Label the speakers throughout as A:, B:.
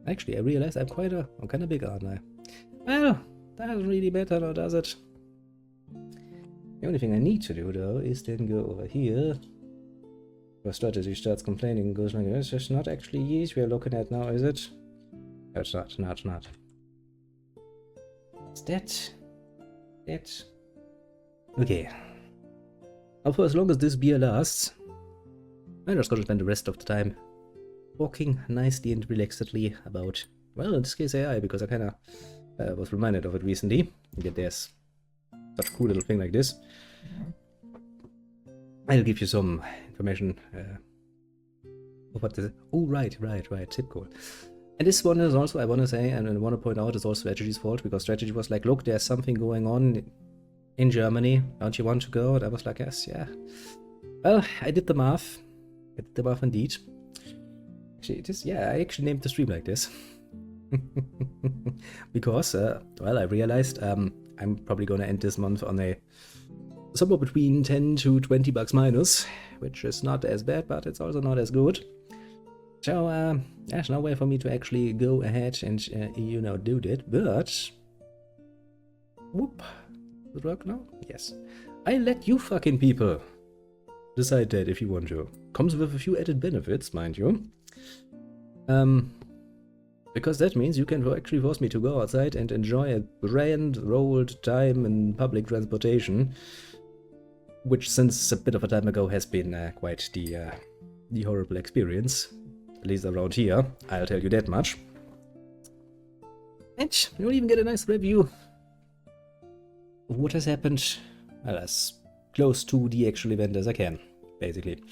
A: Actually, I realized I'm kind of big, aren't I? Well, that doesn't really matter now, does it? The only thing I need to do, though, is then go over here. Your strategy starts complaining and goes like, this is not actually yeast we're looking at now, is it? No, it's not. No, it's not. It's that. That. Okay. Now, for as long as this beer lasts, I'm just gonna spend the rest of the time talking nicely and relaxedly about, well, in this case AI, because I kind of was reminded of it recently, that there's such a cool little thing like this. I'll give you some information of what this. Oh, right, tip call. And this one is also, I want to say, and I want to point out, it's also Strategy's fault, because Strategy was like, look, there's something going on in Germany, don't you want to go? And I was like, yes, yeah. Well, I did the math. I did the math indeed. Actually, it is, yeah, I actually named the stream like this. Because, well, I realized I'm probably going to end this month on a somewhere between 10 to 20 bucks minus, which is not as bad, but it's also not as good. So, there's no way for me to actually go ahead and, you know, do that, but... Whoop. Does it work now? Yes. I let you fucking people decide that if you want to. Comes with a few added benefits, mind you. Because that means you can actually force me to go outside and enjoy a grand rolled time in public transportation, which since a bit of a time ago has been quite the horrible experience, at least around here, I'll tell you that much. And you'll even get a nice review of what has happened, well, as close to the actual event as I can, basically,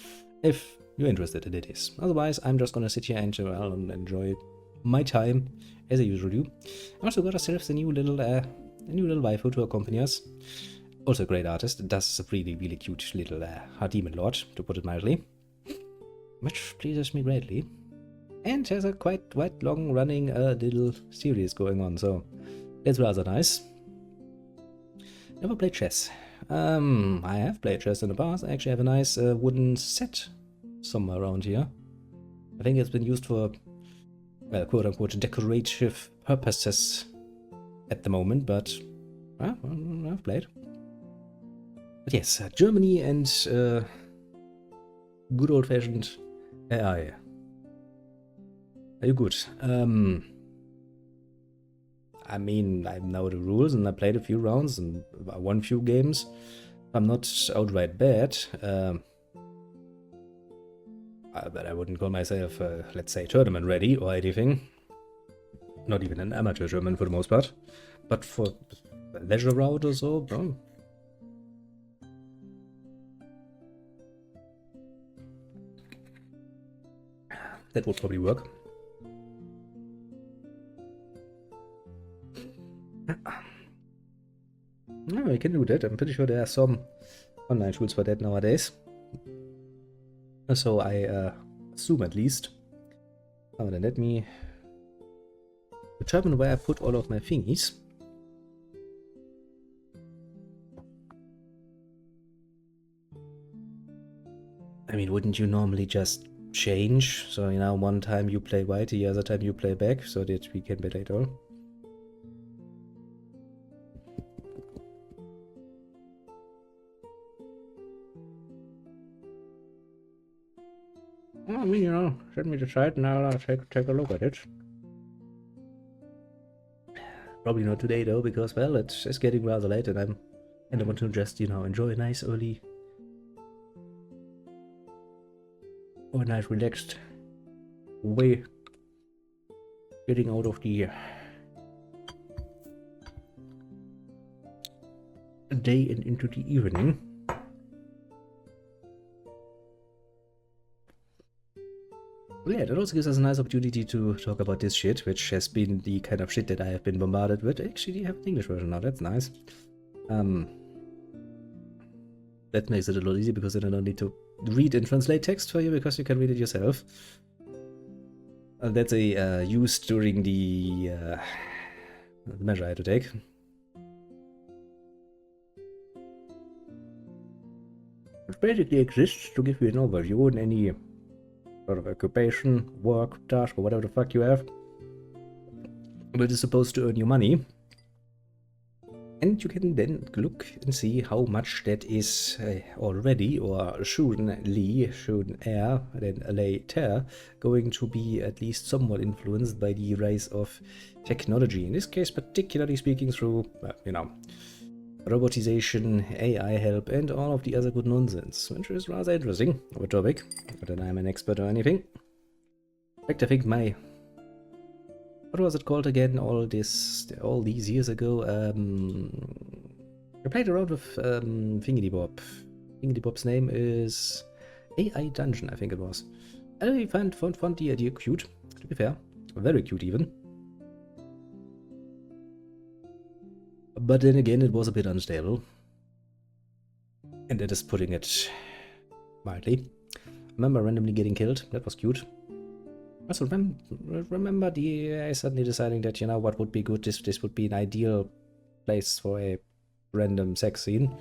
A: if you're interested in it. Otherwise, I'm just gonna sit here and enjoy my time, as I usually do. I also got ourselves a new little waifu to accompany us. Also a great artist, does a really, really cute little hard demon lord, to put it mildly. Which pleases me greatly. And has a quite long-running little series going on, so it's rather nice. Never played chess. I have played chess in the past. I actually have a nice wooden set somewhere around here. I think it's been used for, well, quote-unquote, decorative purposes at the moment, but well, I've played. But yes, Germany and good old-fashioned AI. Are you good? I mean, I know the rules and I played a few rounds and I won a few games. I'm not outright bad, but I wouldn't call myself, let's say, tournament ready or anything. Not even an amateur German for the most part. But for a leisure route or so, bro. That would probably work. No, we can do that. I'm pretty sure there are some online tools for that nowadays. So I assume at least. Oh, then let me determine where I put all of my thingies. I mean, wouldn't you normally just change? So, you know, one time you play white, the other time you play black, so that we can play it all. I mean, you know, send me the site and I'll take a look at it. Probably not today though, because, well, it's getting rather late and I want to just, you know, enjoy a nice early or a nice relaxed way getting out of the day and into the evening. Yeah, that also gives us a nice opportunity to talk about this shit, which has been the kind of shit that I have been bombarded with. Actually, you have an English version now, that's nice. That makes it a little easier because then I don't need to read and translate text for you because you can read it yourself. That's a use during the measure I had to take. It basically exists to give you an overview and any sort of occupation, work, task, or whatever the fuck you have, that is supposed to earn you money. And you can then look and see how much that is already, or shouldn't air, then later, going to be at least somewhat influenced by the rise of technology. In this case, particularly speaking through, robotization, AI help, and all of the other good nonsense, which is rather interesting of a topic. Not that I'm an expert or anything. In fact, I think what was it called again? All these years ago. I played around with Thingy Bob. Thingy Bob's name is AI Dungeon, I think it was. I found the idea cute, to be fair. Very cute even. But then again, it was a bit unstable. And that is putting it mildly. I remember randomly getting killed. That was cute. Also, remember the suddenly deciding that, you know, what would be good, this would be an ideal place for a random sex scene.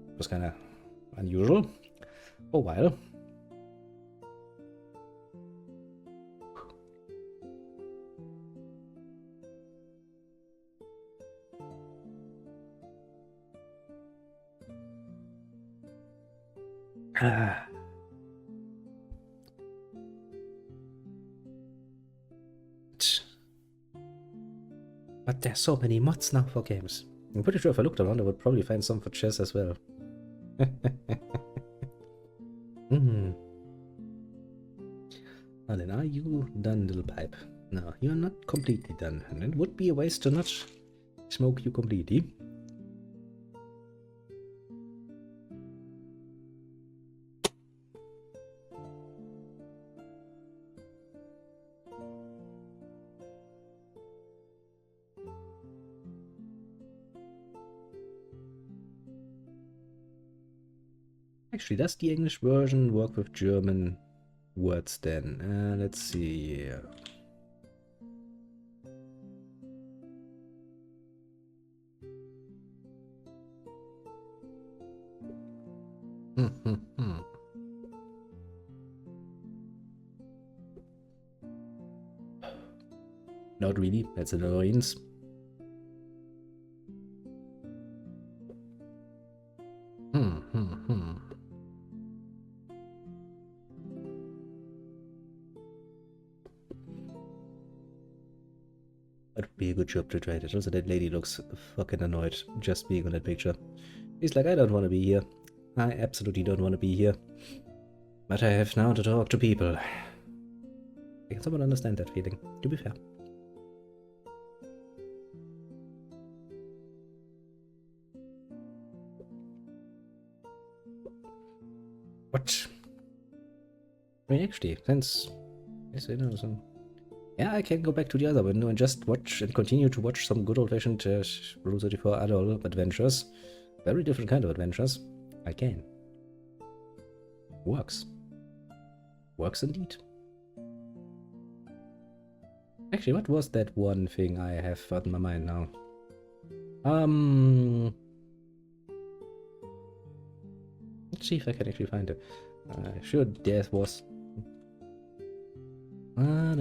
A: It was kind of unusual for a while. But there's so many mods now for games. I'm pretty sure if I looked around, I would probably find some for chess as well. Now then, are you done, little pipe? No, you're not completely done. And it would be a waste to not smoke you completely. Actually, does the English version work with German words then? Let's see. Not really, that's an annoyance. That would be a good job to try that. Also, that lady looks fucking annoyed just being on that picture. She's like, I don't want to be here. I absolutely don't want to be here. But I have now to talk to people. Can someone understand that feeling, to be fair? What? I mean, actually, since... Yeah, I can go back to the other window and just watch and continue to watch some good old-fashioned Rule 34 adult adventures. Very different kind of adventures. I can. Works. Works indeed. Actually, what was that one thing I have on my mind now? Let's see if I can actually find it. Sure, there was... Don't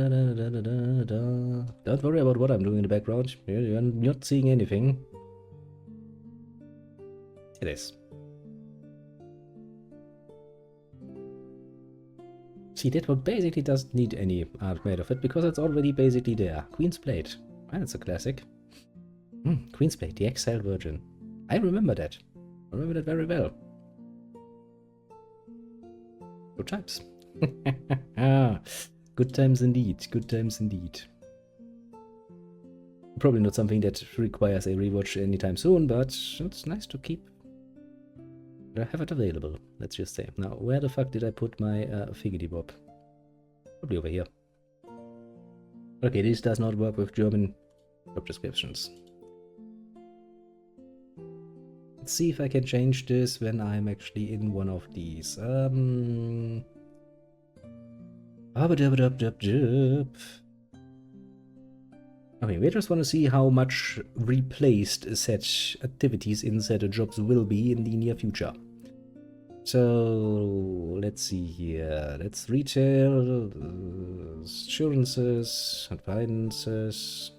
A: worry about what I'm doing in the background. You're not seeing anything. It is. See, that one basically doesn't need any art made of it because it's already basically there. Queen's Blade. That's a classic. Queen's Blade, the exiled virgin. I remember that. I remember that very well. Good times. Good times indeed. Good times indeed. Probably not something that requires a rewatch anytime soon, but it's nice to keep. I have it available, let's just say. Now, where the fuck did I put my Figgity Bob? Probably over here. Okay, this does not work with German job descriptions. Let's see if I can change this when I'm actually in one of these. Okay, we just want to see how much replaced such activities in said jobs will be in the near future. So let's see here. That's retail, insurances, and finances.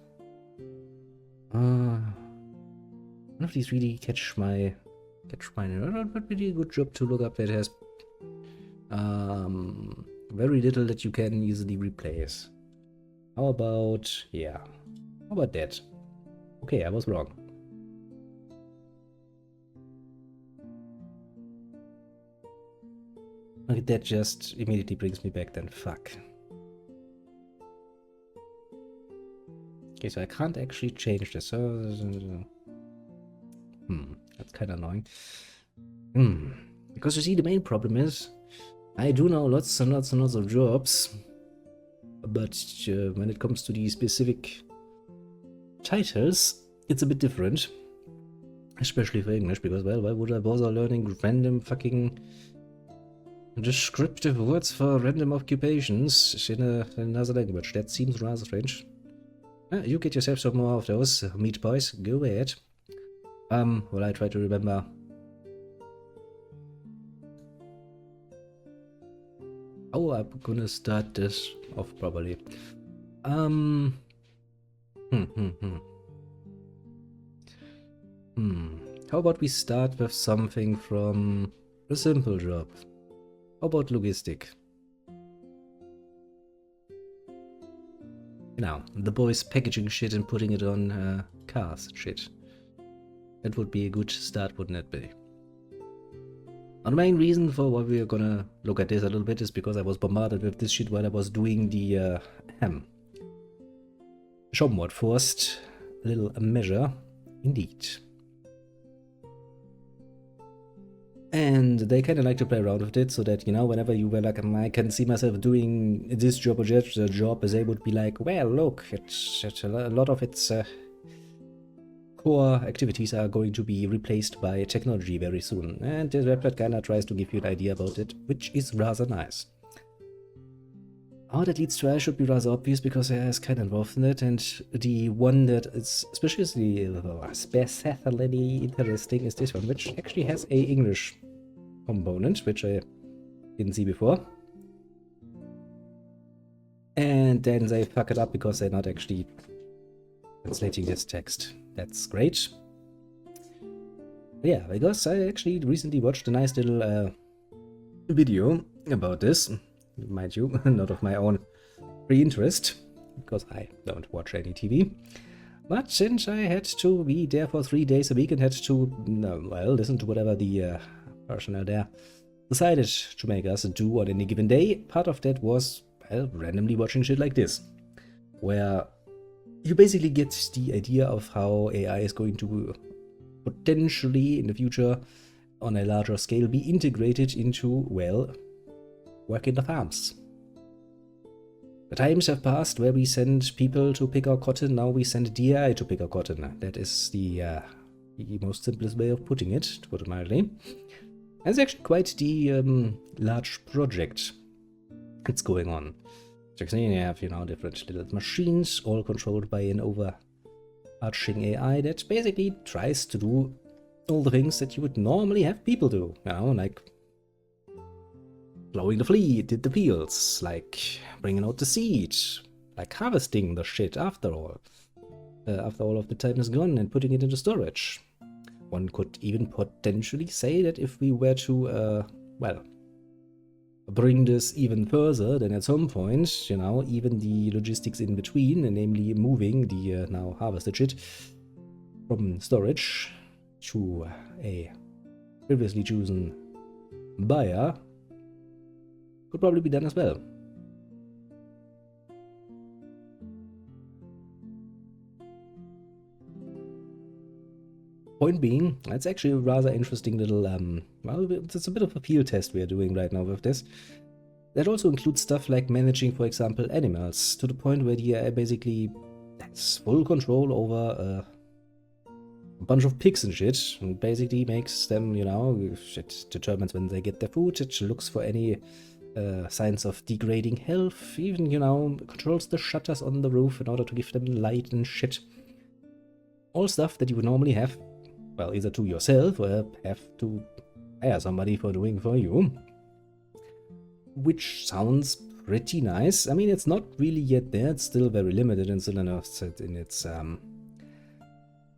A: None of these really catch my. That would be a good job to look up that has very little that you can easily replace. How about, yeah, how about that? Okay, I was wrong. Okay, that just immediately brings me back then, fuck. Okay, so I can't actually change this. That's kind of annoying. Because you see, the main problem is, I do know lots and lots and lots of jobs, but when it comes to the specific titles, it's a bit different. Especially for English, because, well, why would I bother learning random fucking descriptive words for random occupations in another language? That seems rather strange. You get yourself some more of those, meat boys. Go ahead. Well, I try to remember. Oh, I'm gonna start this off properly. How about we start with something from a simple job? How about logistic? Now, the boys packaging shit and putting it on cars and shit. That would be a good start, wouldn't it be? Now, the main reason for why we're gonna look at this a little bit is because I was bombarded with this shit while I was doing the somewhat forced little measure, indeed. And they kind of like to play around with it, so that, you know, whenever you were like, I can see myself doing this job or that job, they would be like, well, look, it's a lot of its core activities are going to be replaced by technology very soon. And this website kind of tries to give you an idea about it, which is rather nice. How that leads to I should be rather obvious, because I is kind of involved in it, and the one that is especially interesting is this one, which actually has a English component, which I didn't see before. And then they fuck it up because they're not actually translating this text. That's great. Yeah, because I actually recently watched a nice little video about this. Mind you, not of my own free interest, because I don't watch any TV. But since I had to be there for 3 days a week and had to, well, listen to whatever the personnel there decided to make us do on any given day, part of that was, well, randomly watching shit like this, where you basically get the idea of how AI is going to potentially, in the future, on a larger scale, be integrated into, well, work in the farms. The times have passed where we send people to pick our cotton, now we send DI to pick our cotton. That is the most simplest way of putting it, to put it mildly. And it's actually quite the large project that's going on. So you have, you know, different little machines, all controlled by an overarching AI that basically tries to do all the things that you would normally have people do, you know, like plowing the the fields, like bringing out the seed, like harvesting the shit after all of the time is gone and putting it into storage. One could even potentially say that if we were to, well, bring this even further, then at some point, you know, even the logistics in between, and namely moving the now harvested shit from storage to a previously chosen buyer, could probably be done as well. Point being, it's actually a rather interesting little, well, it's a bit of a field test we are doing right now with this. That also includes stuff like managing, for example, animals, to the point where the AI basically has full control over a bunch of pigs and shit, and basically makes them, you know, it determines when they get their food, it looks for any signs of degrading health, even, you know, controls the shutters on the roof in order to give them light and shit. All stuff that you would normally have, well, either to yourself or have to hire somebody for doing for you. Which sounds pretty nice. I mean, it's not really yet there. It's still very limited and still in its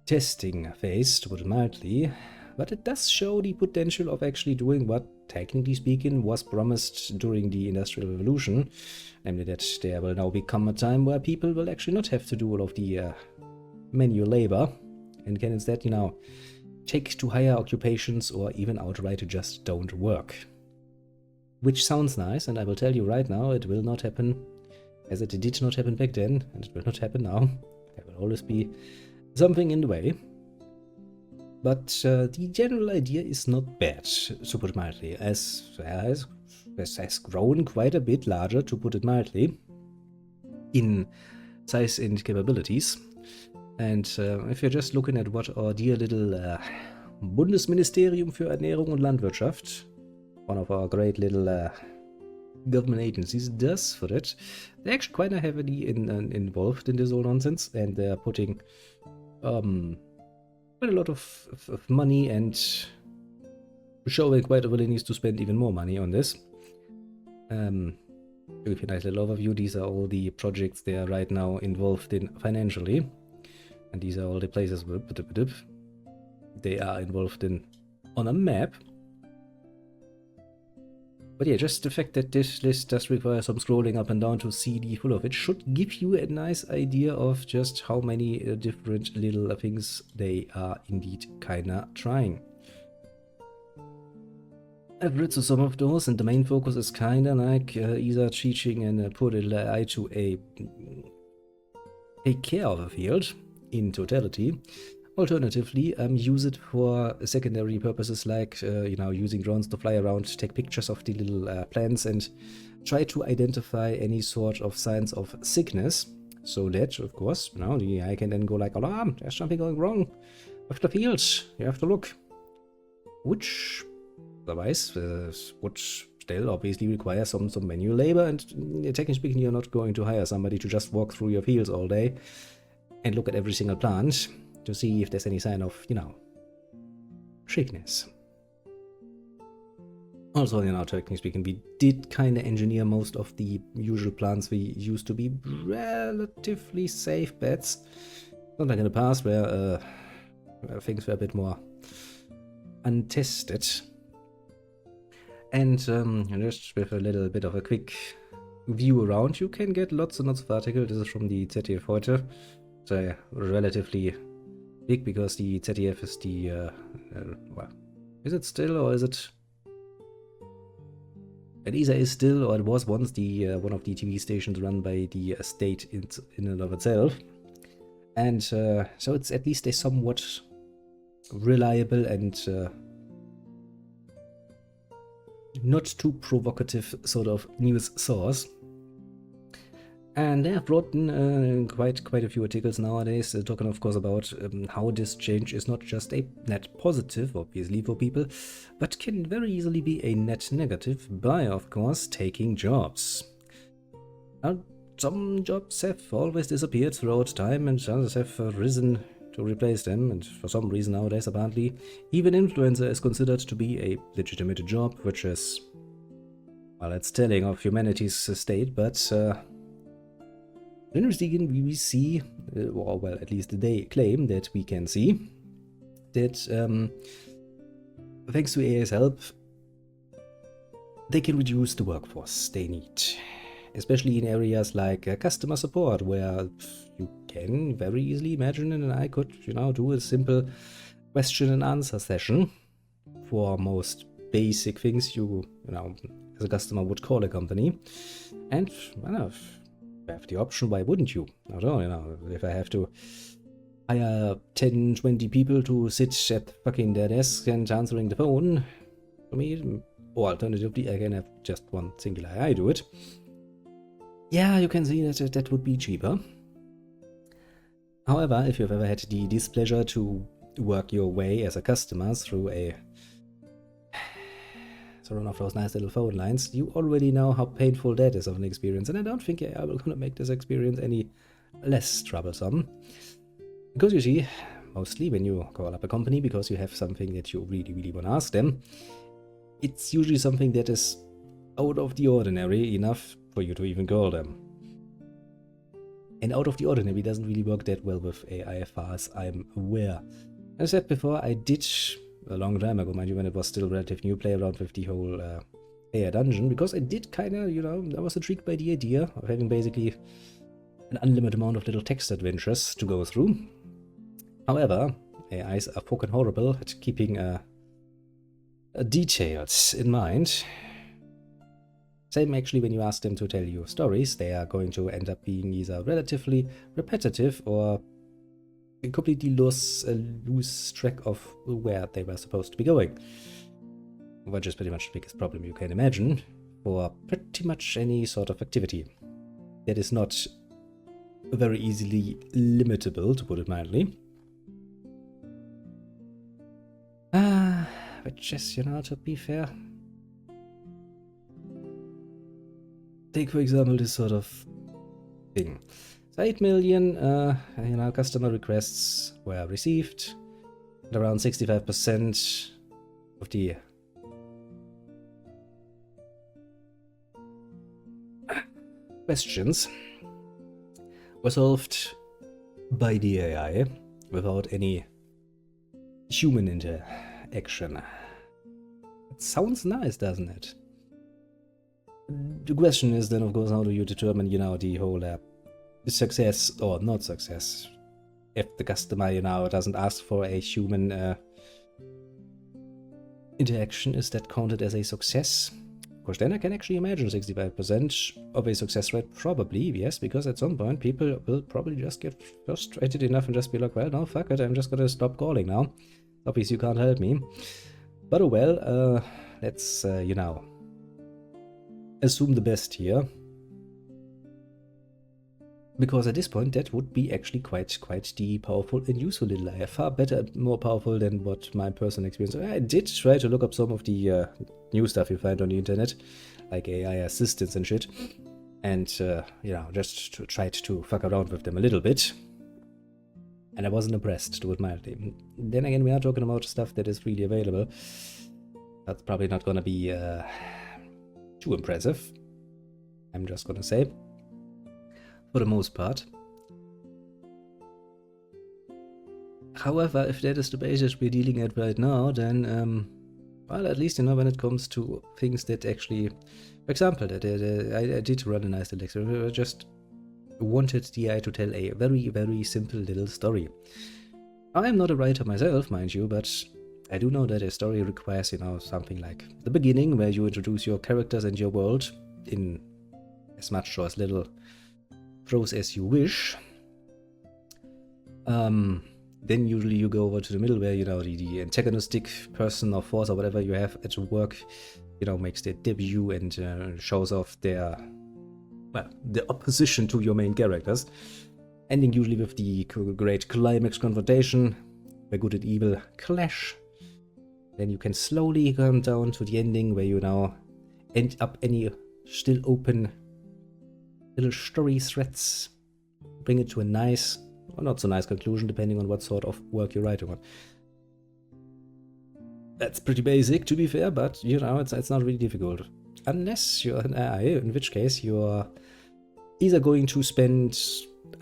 A: testing phase, to put it mildly. But it does show the potential of actually doing what, technically speaking, was promised during the Industrial Revolution. Namely that there will now become a time where people will actually not have to do all of the manual labor and can instead, take to higher occupations or even outright just don't work. Which sounds nice, and I will tell you right now, it will not happen as it did not happen back then, and it will not happen now. There will always be something in the way. But the general idea is not bad, to put it mildly, as has grown quite a bit larger, to put it mildly, in size and capabilities. And if you're just looking at what our dear little Bundesministerium für Ernährung und Landwirtschaft, one of our great little government agencies, does for it, they're actually quite heavily involved in this whole nonsense, and they're putting quite a lot of money and showing quite a willingness to spend even more money on this. To give you a nice little overview, these are all the projects they are right now involved in financially. And these are all the places they are involved in on a map. But yeah, just the fact that this list does require some scrolling up and down to see the full of it should give you a nice idea of just how many different little things they are indeed kinda trying. I've read through some of those, and the main focus is kinda like either teaching and put a little eye to take care of a field in totality. Alternatively, use it for secondary purposes like, using drones to fly around, take pictures of the little plants and try to identify any sort of signs of sickness. So that, of course, the AI can then go like, alarm, there's something going wrong with the field, you have to look. Which, otherwise, would still obviously require some manual labor, and technically speaking, you're not going to hire somebody to just walk through your fields all day and look at every single plant to see if there's any sign of, sickness. Also, technically speaking, we did kind of engineer most of the usual plants we used to be relatively safe bets. Not like in the past where things were a bit more untested. And just with a little bit of a quick view around, you can get lots and lots of articles. This is from the ZDF heute. So relatively big, because the ZDF is the, is it still, or is it? It either is still, or it was once the one of the TV stations run by the state in and of itself. And so it's at least a somewhat reliable and not too provocative sort of news source. And they have brought in quite a few articles nowadays, talking of course about how this change is not just a net positive, obviously, for people, but can very easily be a net negative by, of course, taking jobs. Now, some jobs have always disappeared throughout time, and others have risen to replace them, and for some reason nowadays, apparently, even influencer is considered to be a legitimate job, which is, well, it's telling of humanity's state, but generally speaking, we see, or well, at least they claim that we can see, that thanks to AI's help, they can reduce the workforce they need. Especially in areas like customer support, where you can very easily imagine and I could, do a simple question and answer session for most basic things you as a customer would call a company. And, have the option, why wouldn't you? I don't know, if I have to hire 10, 20 people to sit at fucking their desk and answering the phone for me, or alternatively, I can have just one single AI do it. Yeah, you can see that that would be cheaper. However, if you've ever had the displeasure to work your way as a customer through one of those nice little phone lines, you already know how painful that is of an experience, and I don't think AI will gonna make this experience any less troublesome. Because you see, mostly when you call up a company because you have something that you really want to ask them, it's usually something that is out of the ordinary enough for you to even call them. And out of the ordinary doesn't really work that well with AI as far as I'm aware. As I said before, I did, a long time ago, mind you, when it was still relatively new, play around with the whole AI dungeon, because I did kind of, I was intrigued by the idea of having basically an unlimited amount of little text adventures to go through. However, AIs are fucking horrible at keeping details in mind. Same actually when you ask them to tell you stories, they are going to end up being either relatively repetitive or completely lose track of where they were supposed to be going. Which is pretty much the biggest problem you can imagine for pretty much any sort of activity that is not very easily limitable, to put it mildly. Which is, to be fair, take for example this sort of thing. So 8 million, customer requests were received, and around 65% of the questions were solved by the AI without any human interaction. It sounds nice, doesn't it? The question is then, of course, how do you determine, the whole success or not success? If the customer, doesn't ask for a human interaction, is that counted as a success? Of course, then I can actually imagine 65% of a success rate, probably, yes, because at some point people will probably just get frustrated enough and just be like, well, no, fuck it, I'm just gonna stop calling now. Obviously, you can't help me. But oh well, let's, assume the best here. Because at this point, that would be actually quite the powerful and useful little AI. Far better, more powerful than what my personal experience. I did try to look up some of the new stuff you find on the internet, like AI assistants and shit. And, just tried to fuck around with them a little bit. And I wasn't impressed, to put it mildly. Then again, we are talking about stuff that is really available. That's probably not gonna be too impressive, I'm just gonna say, for the most part. However, if that is the basis we're dealing at right now, then, well, at least, when it comes to things that actually, for example, I did run a nice little experiment. I just wanted the AI to tell a very, very simple little story. I am not a writer myself, mind you, but I do know that a story requires, something like the beginning, where you introduce your characters and your world in as much or as little prose as you wish. Then usually you go over to the middle, where, the antagonistic person or force or whatever you have at work, makes their debut and shows off their, well, the opposition to your main characters. Ending usually with the great climax confrontation, where good and evil clash. Then you can slowly come down to the ending, where you now end up any still open little story threads, bring it to a nice or not so nice conclusion, depending on what sort of work you're writing on. That's pretty basic, to be fair, but it's not really difficult. Unless you're an AI, in which case you're either going to spend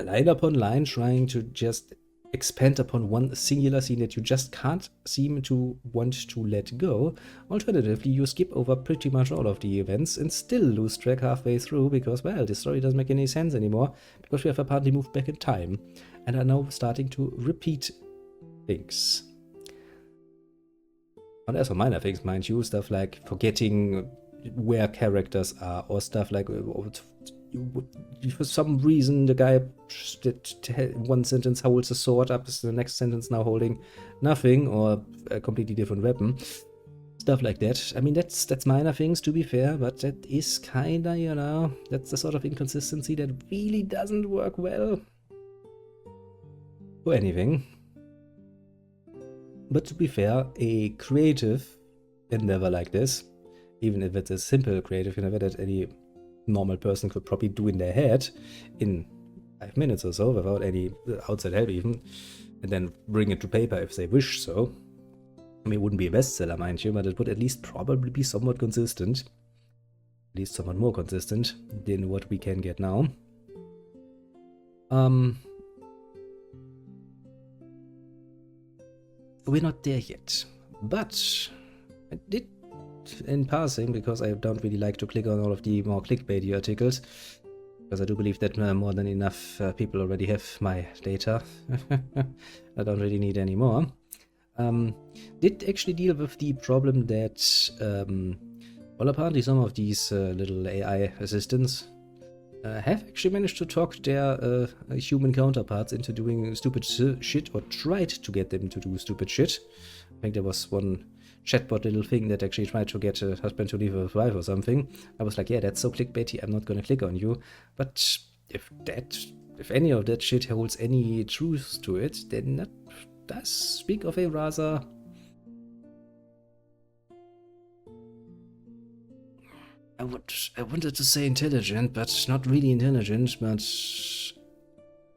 A: line upon line trying to just expand upon one singular scene that you just can't seem to want to let go. Alternatively, you skip over pretty much all of the events and still lose track halfway through because, well, the story doesn't make any sense anymore because we have apparently moved back in time and are now starting to repeat things. And also minor things, mind you, stuff like forgetting where characters are or stuff like for some reason the guy that one sentence holds a sword up is the next sentence now holding nothing or a completely different weapon. Stuff like that. I mean, that's minor things, to be fair, but that is kinda, that's the sort of inconsistency that really doesn't work well for anything. But to be fair, a creative endeavor like this, even if it's a simple creative endeavor that any normal person could probably do in their head in 5 minutes or so without any outside help even, and then bring it to paper if they wish so, I mean, it wouldn't be a bestseller, mind you, but it would at least probably be somewhat consistent. At least somewhat more consistent than what we can get now. We're not there yet, but I did, in passing, because I don't really like to click on all of the more clickbaity articles, because I do believe that more than enough people already have my data. I don't really need any more. Did actually deal with the problem that, well, apparently some of these little AI assistants have actually managed to talk their human counterparts into doing stupid shit, or tried to get them to do stupid shit. I think there was one chatbot little thing that actually tried to get a husband to leave a wife or something. I was like, yeah, that's so clickbaity, I'm not gonna click on you. But if any of that shit holds any truth to it, then that does speak of a rather I wanted to say intelligent, but not really intelligent, but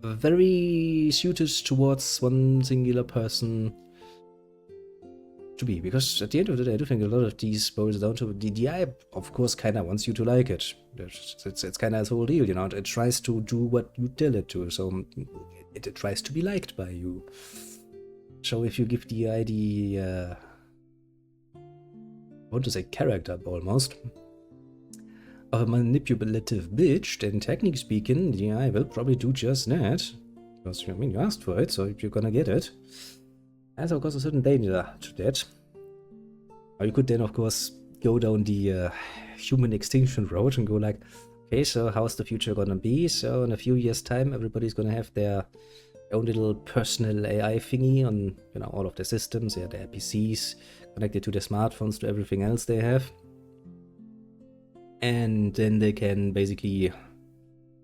A: very suited towards one singular person to be. Because at the end of the day, I do think a lot of these boils down to the AI, of course, kind of wants you to like it. It's kind of its whole deal, you know. It tries to do what you tell it to, so it tries to be liked by you. So if you give the AI the, I want to say character almost, of a manipulative bitch, then technically speaking, the AI will probably do just that. Because, I mean, you asked for it, so you're gonna get it. There's, of course, a certain danger to that. Or you could then, of course, go down the human extinction road and go like, okay, so how's the future gonna be? So in a few years' time, everybody's gonna have their own little personal AI thingy on, you know, all of their systems, their PCs, connected to their smartphones, to everything else they have. And then they can basically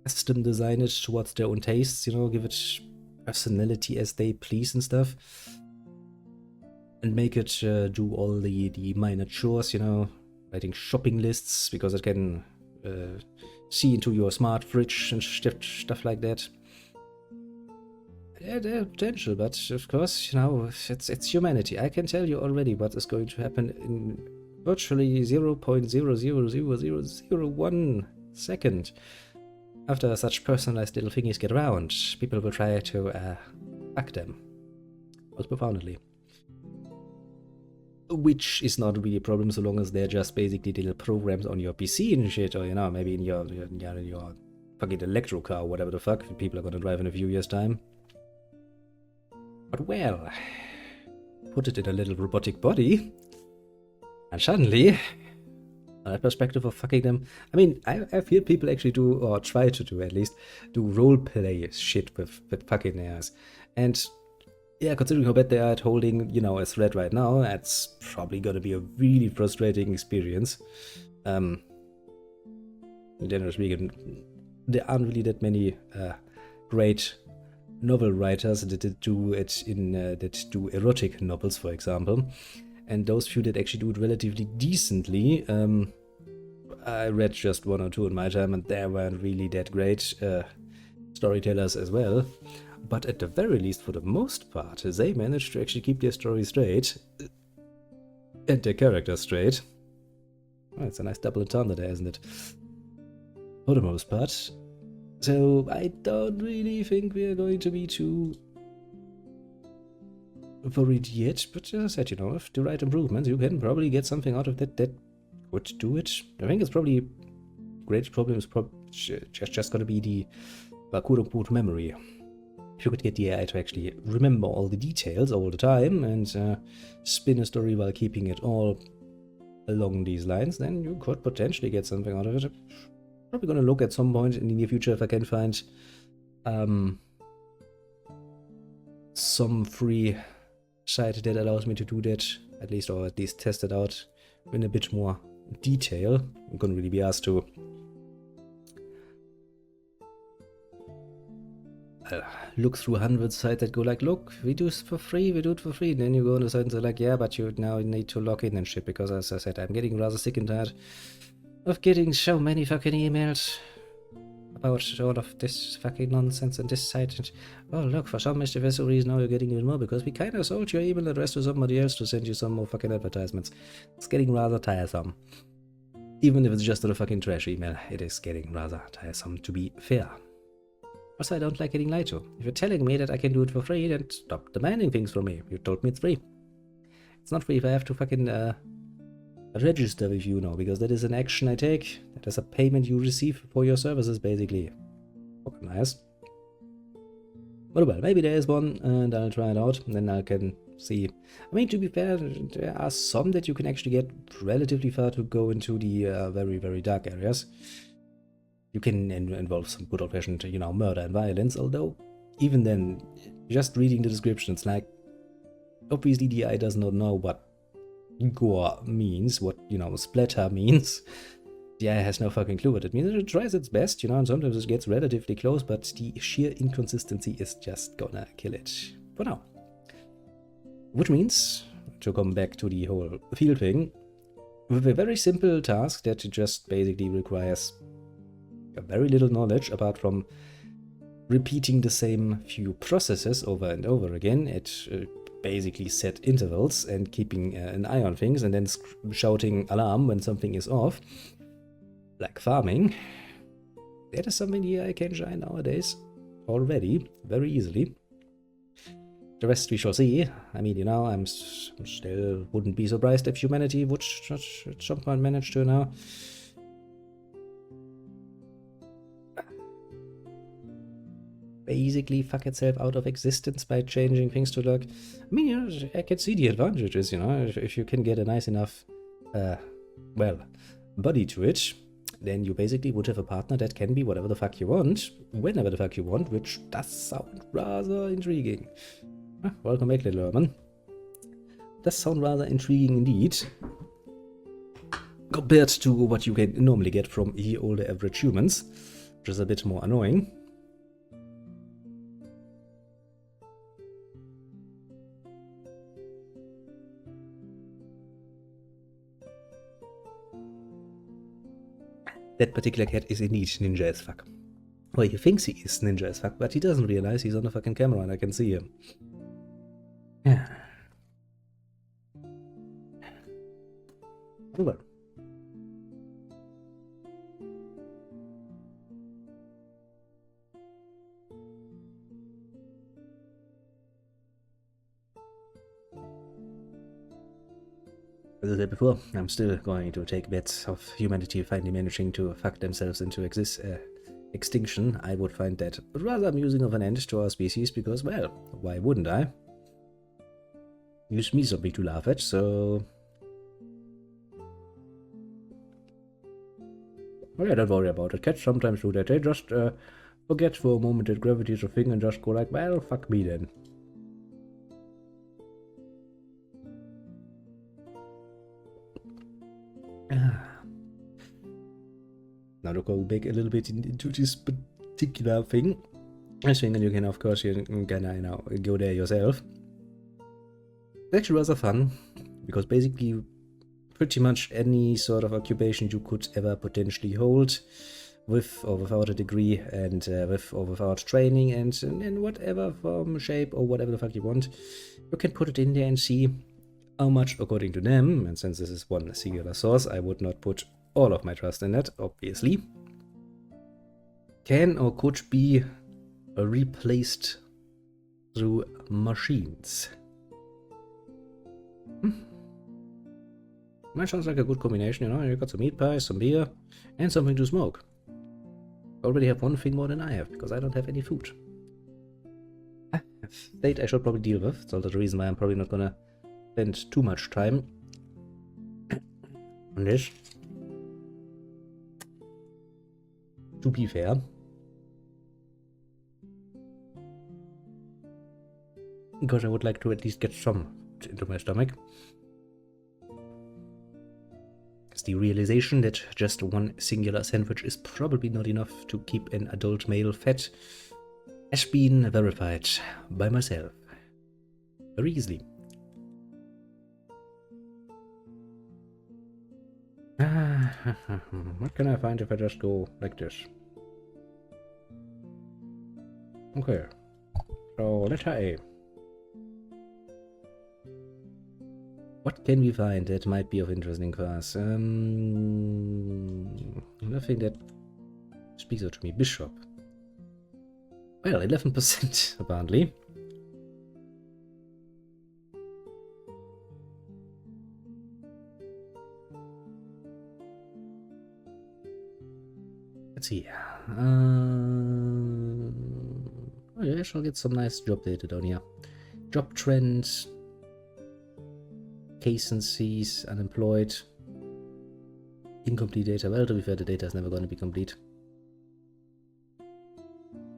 A: custom design it towards their own tastes, you know, give it personality as they please and stuff. And make it do all the minor chores, you know, writing shopping lists, because it can see into your smart fridge and stuff like that. Yeah, there's potential, but of course, you know, it's humanity. I can tell you already what is going to happen in virtually 0.0000001 second after such personalized little thingies get around. People will try to hack them, most profoundly. Which is not really a problem so long as they're just basically little programs on your PC and shit, or, you know, maybe in your fucking electro car or whatever the fuck people are gonna drive in a few years' time. But well, put it in a little robotic body, and suddenly, on a perspective of fucking them, I mean, I feel people actually do, or try to do at least, do roleplay shit with fucking theirs. And yeah, considering how bad they are at holding, you know, a thread right now, that's probably gonna be a really frustrating experience. Generally speaking, there aren't really that many great novel writers that do it in that do erotic novels, for example. And those few that actually do it relatively decently, I read just one or two in my time, and they weren't really that great storytellers as well. But at the very least, for the most part, they managed to actually keep their story straight and their characters straight. Well, it's a nice double entendre there, isn't it? For the most part. So I don't really think we're going to be too worried yet, but as I said, you know, if the right improvements, you can probably get something out of that would do it. I think it's probably great problem is just going to be the quote-unquote memory. If you could get the AI to actually remember all the details all the time and spin a story while keeping it all along these lines, then you could potentially get something out of it. Probably going to look at some point in the near future if I can find some free site that allows me to do that, at least test it out in a bit more detail. I'm going to really be asked to look through hundreds of sites that go like, look, we do it for free, and then you go on the site and say like, yeah, but you now need to log in and shit, because as I said, I'm getting rather sick and tired of getting so many fucking emails about all of this fucking nonsense on this site, and oh look, for some mysterious reason now you're getting even more because we kinda sold your email address to somebody else to send you some more fucking advertisements. It's getting rather tiresome. Even if it's just a fucking trash email, it is getting rather tiresome, to be fair. Also, I don't like getting lied to. If you're telling me that I can do it for free, then stop demanding things from me. You told me it's free. It's not free if I have to fucking register with you now, because that is an action I take. That is a payment you receive for your services, basically. Okay, nice. But well, maybe there is one, and I'll try it out, and then I can see. I mean, to be fair, there are some that you can actually get relatively far to go into the very, very dark areas. You can involve some good old-fashioned, you know, murder and violence, although even then, just reading the descriptions, like, obviously the AI does not know what gore means, what, you know, splatter means. The AI has no fucking clue what it means. It tries its best, you know, and sometimes it gets relatively close, but the sheer inconsistency is just gonna kill it for now. Which means, to come back to the whole field thing, with a very simple task that just basically requires very little knowledge apart from repeating the same few processes over and over again at basically set intervals and keeping an eye on things and then shouting alarm when something is off, like farming. That is something the AI can shine nowadays already very easily. The rest we shall see. I mean, you know, I'm still wouldn't be surprised if humanity would at some point manage to now basically fuck itself out of existence by changing things to look. I mean, you know, I can see the advantages, you know, if you can get a nice enough, well, body to it, then you basically would have a partner that can be whatever the fuck you want, whenever the fuck you want, which does sound rather intriguing. Welcome back, little Herman. Does sound rather intriguing indeed, compared to what you can normally get from the older average humans, which is a bit more annoying. That particular cat is indeed ninja as fuck. Well, he thinks he is ninja as fuck, but he doesn't realize he's on the fucking camera and I can see him. Yeah. Well. As I said before, I'm still going to take bets of humanity finally managing to fuck themselves into extinction. I would find that rather amusing of an end to our species because, well, why wouldn't I? Gives me something to laugh at, so... Oh yeah, don't worry about it. Cats sometimes do that. They just forget for a moment that gravity is a thing and just go like, well, fuck me then. Now to go back a little bit into this particular thing, I think you can, of course, you can, you know, go there yourself. It's actually rather fun, because basically pretty much any sort of occupation you could ever potentially hold, with or without a degree, and with or without training, and in whatever form, shape, or whatever the fuck you want, you can put it in there and see how much, according to them, and since this is one singular source, I would not put all of my trust in that, obviously, can or could be replaced through machines. That sounds like a good combination, you know, you got some meat pies, some beer, and something to smoke. I already have one thing more than I have, because I don't have any food. State I should probably deal with, so that's the reason why I'm probably not gonna spend too much time on this. To be fair, because I would like to at least get some into my stomach. It's the realization that just one singular sandwich is probably not enough to keep an adult male fat has been verified by myself very easily. What can I find if I just go like this? Okay. So, letter A. What can we find that might be of interesting for us? Nothing that speaks out to me. Bishop. Well, 11% apparently. Let's see. Oh yeah, I shall get some nice job data down here. Job trends. Vacancies, unemployed. Incomplete data. Well, to be fair, the data is never going to be complete.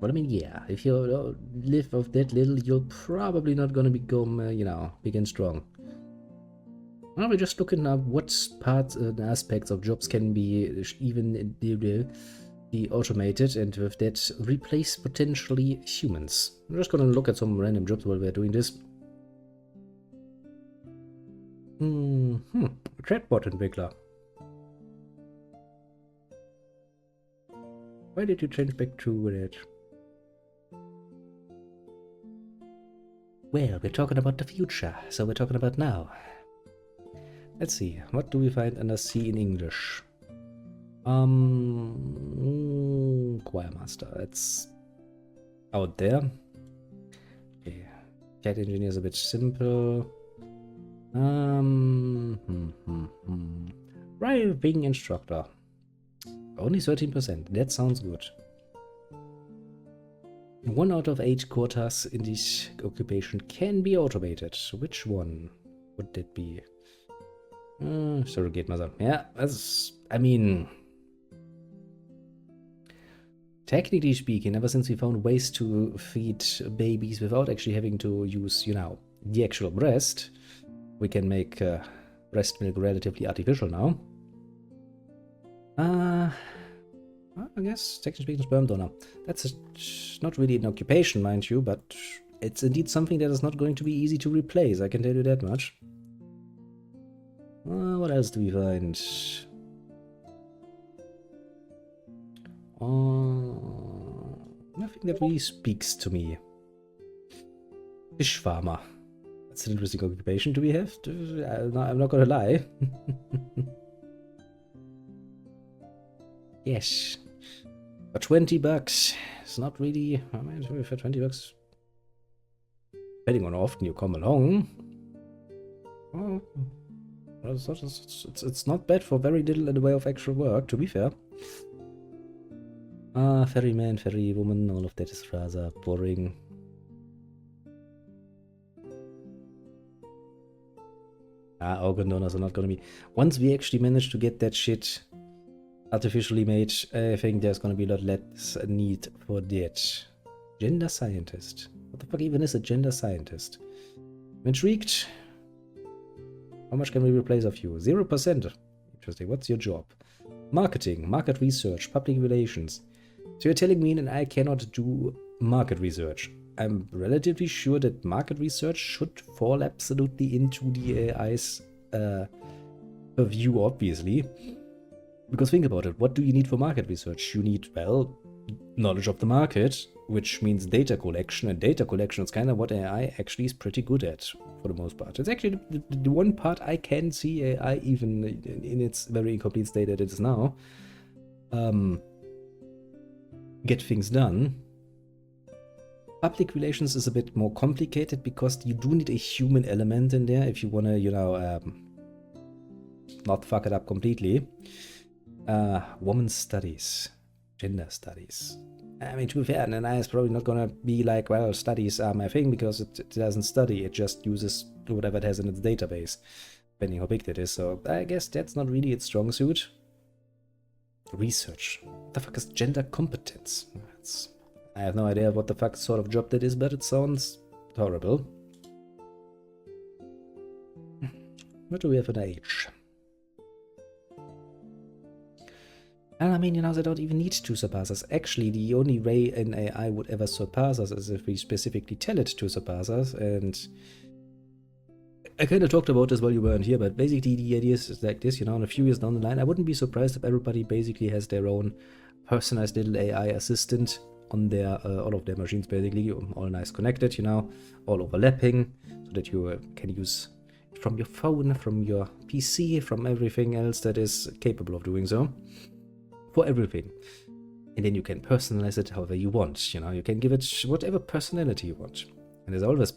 A: But I mean, yeah, if you live off that little, you're probably not going to become, big and strong. Well, we're just looking at what parts and aspects of jobs can be even be automated, and with that replace potentially humans. I'm just going to look at some random jobs while we're doing this. Chatbot entwickler. Why did you change back to that? Well, we're talking about the future, so we're talking about now. Let's see, what do we find under C in English? Choir master, that's out there. Okay, cat engineer is a bit simple. Driving instructor. Only 13%, that sounds good. 1 out of 8 quotas in this occupation can be automated. Which one would that be? Surrogate mother. Yeah, that's, I mean, technically speaking, ever since we found ways to feed babies without actually having to use, the actual breast, we can make breast milk relatively artificial now. I guess, technically speaking, sperm donor. That's not really an occupation, mind you, but it's indeed something that is not going to be easy to replace, I can tell you that much. What else do we find? Nothing that really speaks to me. Fish farmer. That's an interesting occupation. Do we have? I'm not gonna lie. Yes. For $20, it's not really. I mean, for $20, depending on how often you come along, well, it's not bad for very little in the way of actual work, to be fair. Ferryman, ferrywoman, all of that is rather boring. Organ donors are not gonna be. Once we actually manage to get that shit artificially made, I think there's gonna be a lot less need for that. Gender scientist. What the fuck even is a gender scientist? I'm intrigued. How much can we replace of you? 0%. Interesting. What's your job? Marketing, market research, public relations. So you're telling me that I cannot do market research? I'm relatively sure that market research should fall absolutely into the AI's purview, obviously. Because think about it, what do you need for market research? You need, well, knowledge of the market, which means data collection, and data collection is kind of what AI actually is pretty good at, for the most part. It's actually the one part I can see AI, even in its very incomplete state that it is now, get things done. Public relations is a bit more complicated because you do need a human element in there if you want to, not fuck it up completely. Women's studies, gender studies. I mean, to be fair, an AI is probably not gonna be like, well, studies are my thing, because it doesn't study, it just uses whatever it has in its database, depending how big that is. So I guess that's not really its strong suit. Research. What the fuck is gender competence? I have no idea what the fuck sort of job that is, but it sounds horrible. What do we have at age? And I mean, they don't even need to surpass us. Actually, the only way an AI would ever surpass us is if we specifically tell it to surpass us. And I kind of talked about this while you weren't here, but basically the idea is like this, in a few years down the line, I wouldn't be surprised if everybody basically has their own personalized little AI assistant on their all of their machines, basically, all nice connected, you know, all overlapping, so that you can use it from your phone, from your PC, from everything else that is capable of doing so, for everything. And then you can personalize it however you want, you know, you can give it whatever personality you want. And as always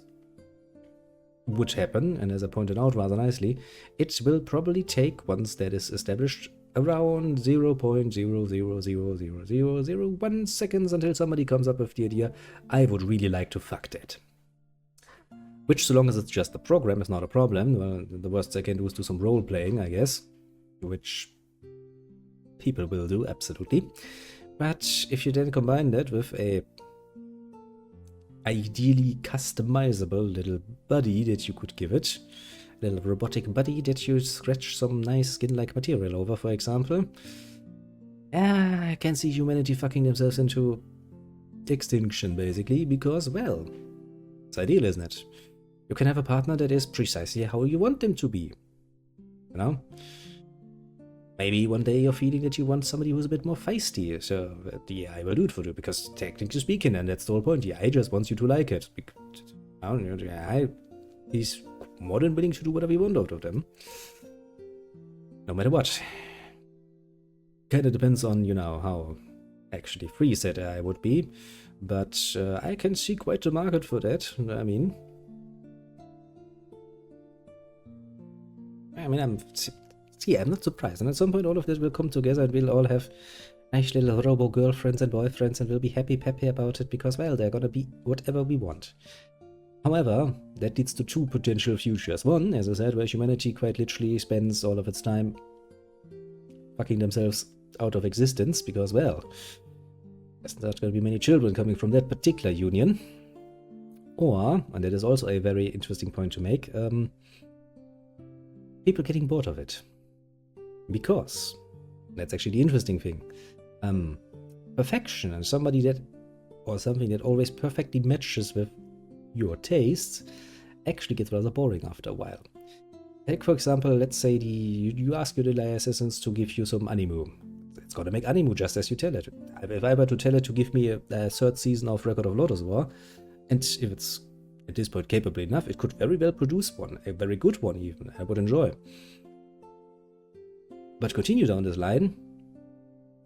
A: would happen, and as I pointed out rather nicely, it will probably take, once that is established, around 0.0000001 seconds until somebody comes up with the idea, I would really like to fuck that. Which, so long as it's just the program, is not a problem. Well, the worst they can do is do some role-playing, I guess, which people will do, absolutely. But if you then combine that with a ideally customizable little buddy that you could give it, a little robotic buddy that you scratch some nice skin-like material over, for example, I can see humanity fucking themselves into extinction, basically, because, well, it's ideal, isn't it? You can have a partner that is precisely how you want them to be, you know? Maybe one day you're feeling that you want somebody who's a bit more feisty, so the AI will do it for you, because technically speaking, and that's the whole point, the AI just wants you to like it. The AI is more than willing to do whatever you want out of them, no matter what. Kinda depends on, you know, how actually free said AI would be, but I can see quite the market for that. I mean, I'm not surprised. And at some point, all of this will come together, and we'll all have nice little robo girlfriends and boyfriends, and we'll be happy peppy about it because, well, they're gonna be whatever we want. However, that leads to two potential futures. One, as I said, where humanity quite literally spends all of its time fucking themselves out of existence because, well, there's not going to be many children coming from that particular union. Or, and that is also a very interesting point to make, people getting bored of it. Because, that's actually the interesting thing, perfection and somebody that, or something that always perfectly matches with your tastes, actually gets rather boring after a while. Take, for example, let's say you ask your little AI assistants to give you some anime. It's gonna make anime just as you tell it. If I were to tell it to give me a third season of Record of Lotus War, and if it's at this point capable enough, it could very well produce one, a very good one even, I would enjoy. But continue down this line,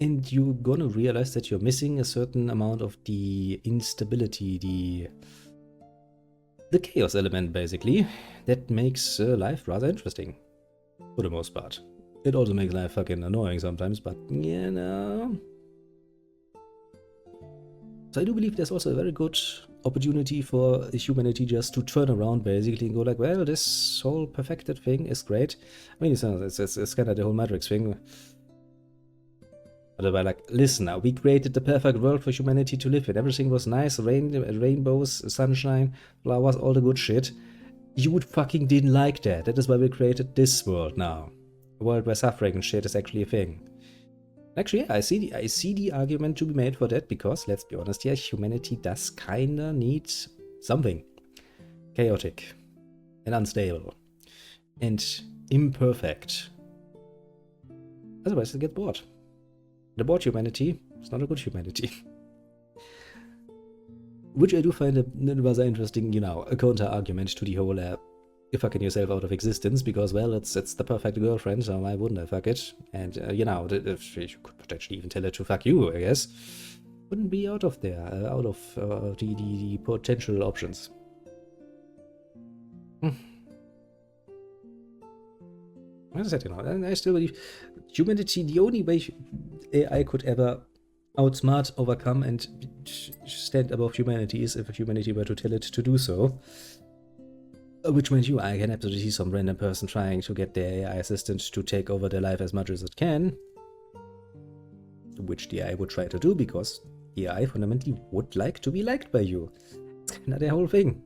A: and you're gonna realize that you're missing a certain amount of the instability, the chaos element, basically, that makes life rather interesting, for the most part. It also makes life fucking annoying sometimes, but, you know. So I do believe there's also a very good opportunity for humanity just to turn around, basically, and go like, well, this whole perfected thing is great. I mean, it's kind of the whole Matrix thing. But they're like, listen now, we created the perfect world for humanity to live in. Everything was nice, rainbows, sunshine, flowers, all the good shit. You fucking didn't like that. That is why we created this world now. A world where suffering and shit is actually a thing. Actually, yeah, I see the argument to be made for that, because, let's be honest here, humanity does kinda need something chaotic and unstable and imperfect. Otherwise, they get bored. The bored humanity is not a good humanity. Which I do find a rather interesting, you know, a counter-argument to the whole fucking yourself out of existence, because, well, it's the perfect girlfriend, so why wouldn't I fuck it? And, you know, you could potentially even tell it to fuck you, I guess. Wouldn't be out of there, out of the potential options. As I said, you know, I still believe humanity, the only way AI could ever outsmart, overcome, and stand above humanity is if humanity were to tell it to do so. Which means I can absolutely see some random person trying to get their AI assistant to take over their life as much as it can. Which the AI would try to do, because the AI fundamentally would like to be liked by you. It's kind of their whole thing.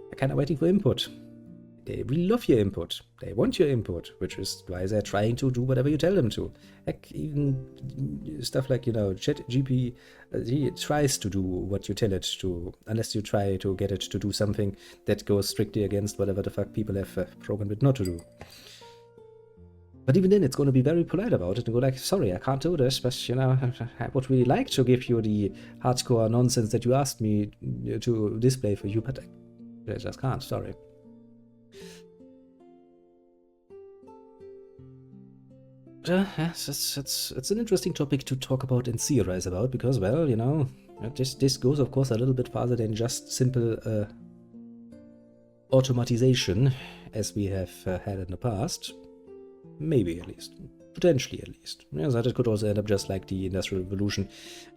A: They're kind of waiting for input. They really love your input. They want your input, which is why they're trying to do whatever you tell them to. Heck, even stuff like, you know, ChatGPT tries to do what you tell it to, unless you try to get it to do something that goes strictly against whatever the fuck people have programmed it not to do. But even then, it's going to be very polite about it and go like, sorry, I can't do this, but, you know, I would really like to give you the hardcore nonsense that you asked me to display for you, but I just can't, sorry. Yes, it's an interesting topic to talk about and theorize about, because, well, you know, this goes, of course, a little bit farther than just simple automatization, as we have had in the past. Maybe, at least. Potentially, at least. Yeah, that it could also end up just like the Industrial Revolution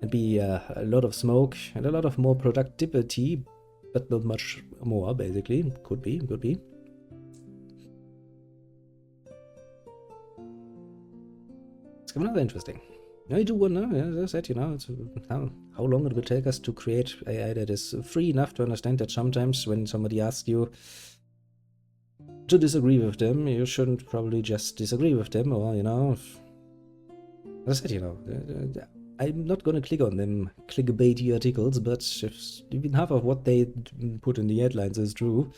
A: and be a lot of smoke and a lot of more productivity, but not much more, basically. Could be, could be. It's rather interesting. I do wonder, as I said, you know, how long it will take us to create AI that is free enough to understand that sometimes when somebody asks you to disagree with them, you shouldn't probably just disagree with them, or, you know, as I said, you know, I'm not gonna click on them clickbaity articles, but if even half of what they put in the headlines is true,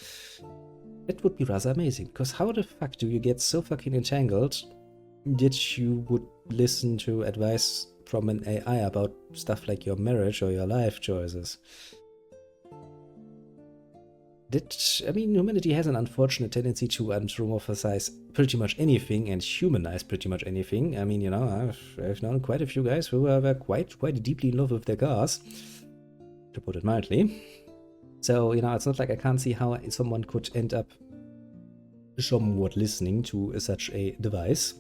A: it would be rather amazing, because how the fuck do you get so fucking entangled that you would listen to advice from an AI about stuff like your marriage or your life choices? I mean, humanity has an unfortunate tendency to anthropomorphize pretty much anything and humanize pretty much anything. I mean, you know, I've known quite a few guys who were quite deeply in love with their cars, to put it mildly. So, you know, it's not like I can't see how someone could end up somewhat listening to such a device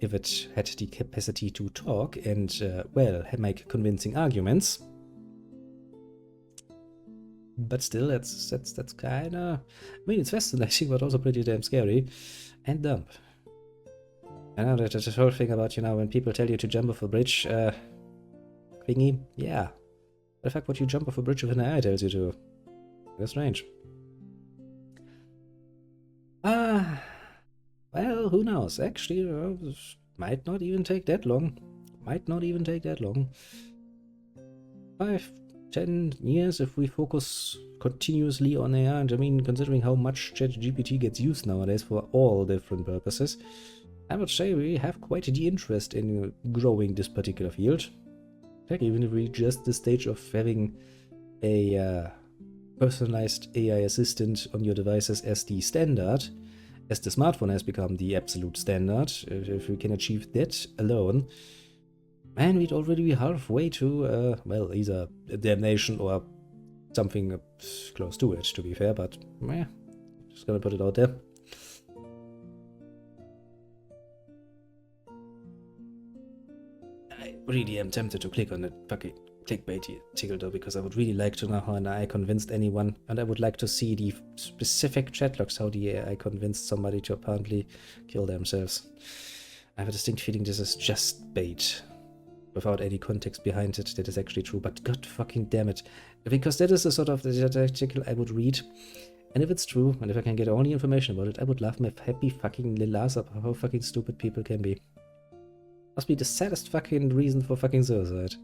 A: if it had the capacity to talk and, well, make convincing arguments. But still, that's kind of... I mean, it's fascinating, but also pretty damn scary. And dumb. I know that this whole thing about, you know, when people tell you to jump off a bridge, thingy, yeah. The fact would you jump off a bridge if an AI tells you to? That's strange. Well, who knows? Actually, might not even take that long. Might not even take that long. 5, 10 years if we focus continuously on AI, and I mean, considering how much ChatGPT gets used nowadays for all different purposes, I would say we have quite the interest in growing this particular field. Heck, even if we just the stage of having a personalized AI assistant on your devices as the standard, as the smartphone has become the absolute standard, if we can achieve that alone, man, we'd already be halfway to, well, either damnation or something close to it, to be fair, but, just gonna put it out there. I really am tempted to click on that fucking clickbaity article though, because I would really like to know how an AI convinced anyone, and I would like to see the specific chat logs, how the AI convinced somebody to apparently kill themselves. I have a distinct feeling this is just bait, without any context behind it that is actually true, but god fucking damn it. Because that is the sort of the article I would read, and if it's true, and if I can get all the information about it, I would laugh my happy fucking little ass up how fucking stupid people can be. Must be the saddest fucking reason for fucking suicide.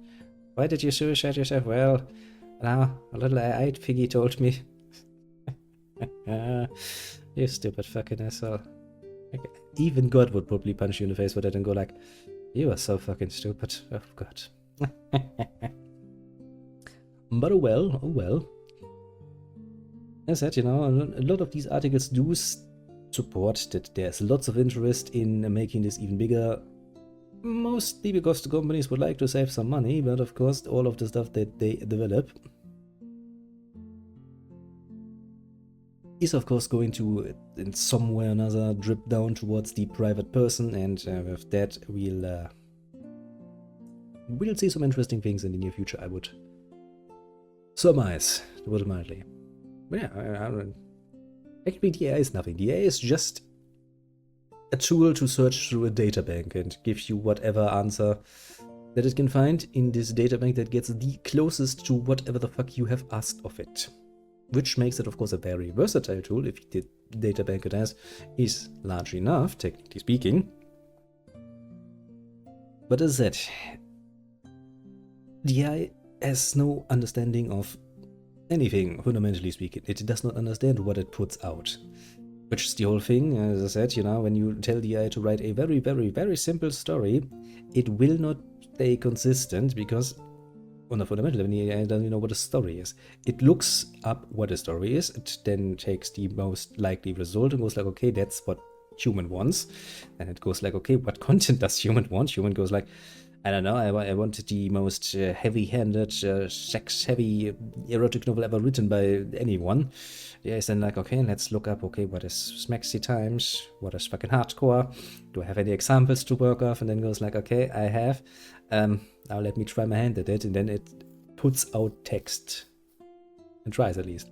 A: Why did you suicide yourself? Well, now a little AI piggy told me. You stupid fucking asshole. Like, even God would probably punch you in the face for that and go like, you are so fucking stupid. Oh god. But oh well. As I said, you know, a lot of these articles do support that there's lots of interest in making this even bigger. Mostly because the companies would like to save some money, but of course all of the stuff that they develop is of course going to, in some way or another, drip down towards the private person, and with that we'll see some interesting things in the near future, I would surmise, to put it mildly. But yeah, actually the AI is nothing. The AI is just a tool to search through a databank and give you whatever answer that it can find in this databank that gets the closest to whatever the fuck you have asked of it. Which makes it, of course, a very versatile tool if the databank it has is large enough, technically speaking. But as I said, the AI has no understanding of anything, fundamentally speaking. It does not understand what it puts out. Which is the whole thing, as I said, you know, when you tell the AI to write a very, very, very simple story, it will not stay consistent because on a fundamental level, the AI doesn't know what a story is. It looks up what a story is, it then takes the most likely result and goes like, okay, that's what human wants. And it goes like, okay, what content does human want? Human goes like, I don't know, I wanted the most heavy-handed, sex-heavy erotic novel ever written by anyone. Yeah, it's then like, okay, let's look up, okay, what is Smexy Times? What is fucking hardcore? Do I have any examples to work off? And then goes like, okay, I have. Now let me try my hand at it. And then it puts out text. And tries at least.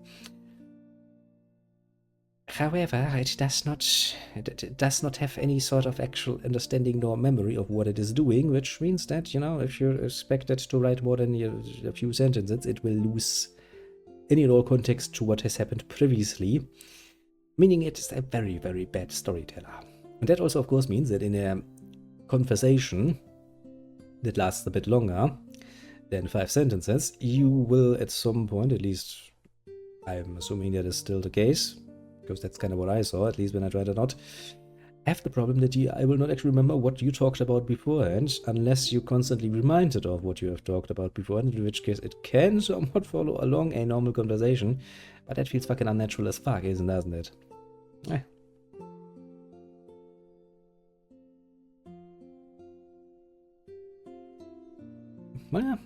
A: However, it does not have any sort of actual understanding nor memory of what it is doing, which means that, you know, if you're expected to write more than a few sentences, it will lose any and all context to what has happened previously, meaning it is a very, very bad storyteller. And that also, of course, means that in a conversation that lasts a bit longer than 5 sentences, you will at some point, at least I'm assuming that is still the case, because that's kind of what I saw, at least when I tried it out, have the problem that I will not actually remember what you talked about beforehand, unless you constantly reminded of what you have talked about beforehand, in which case it can somewhat follow along a normal conversation, but that feels fucking unnatural as fuck, doesn't it? Eh. Well, yeah,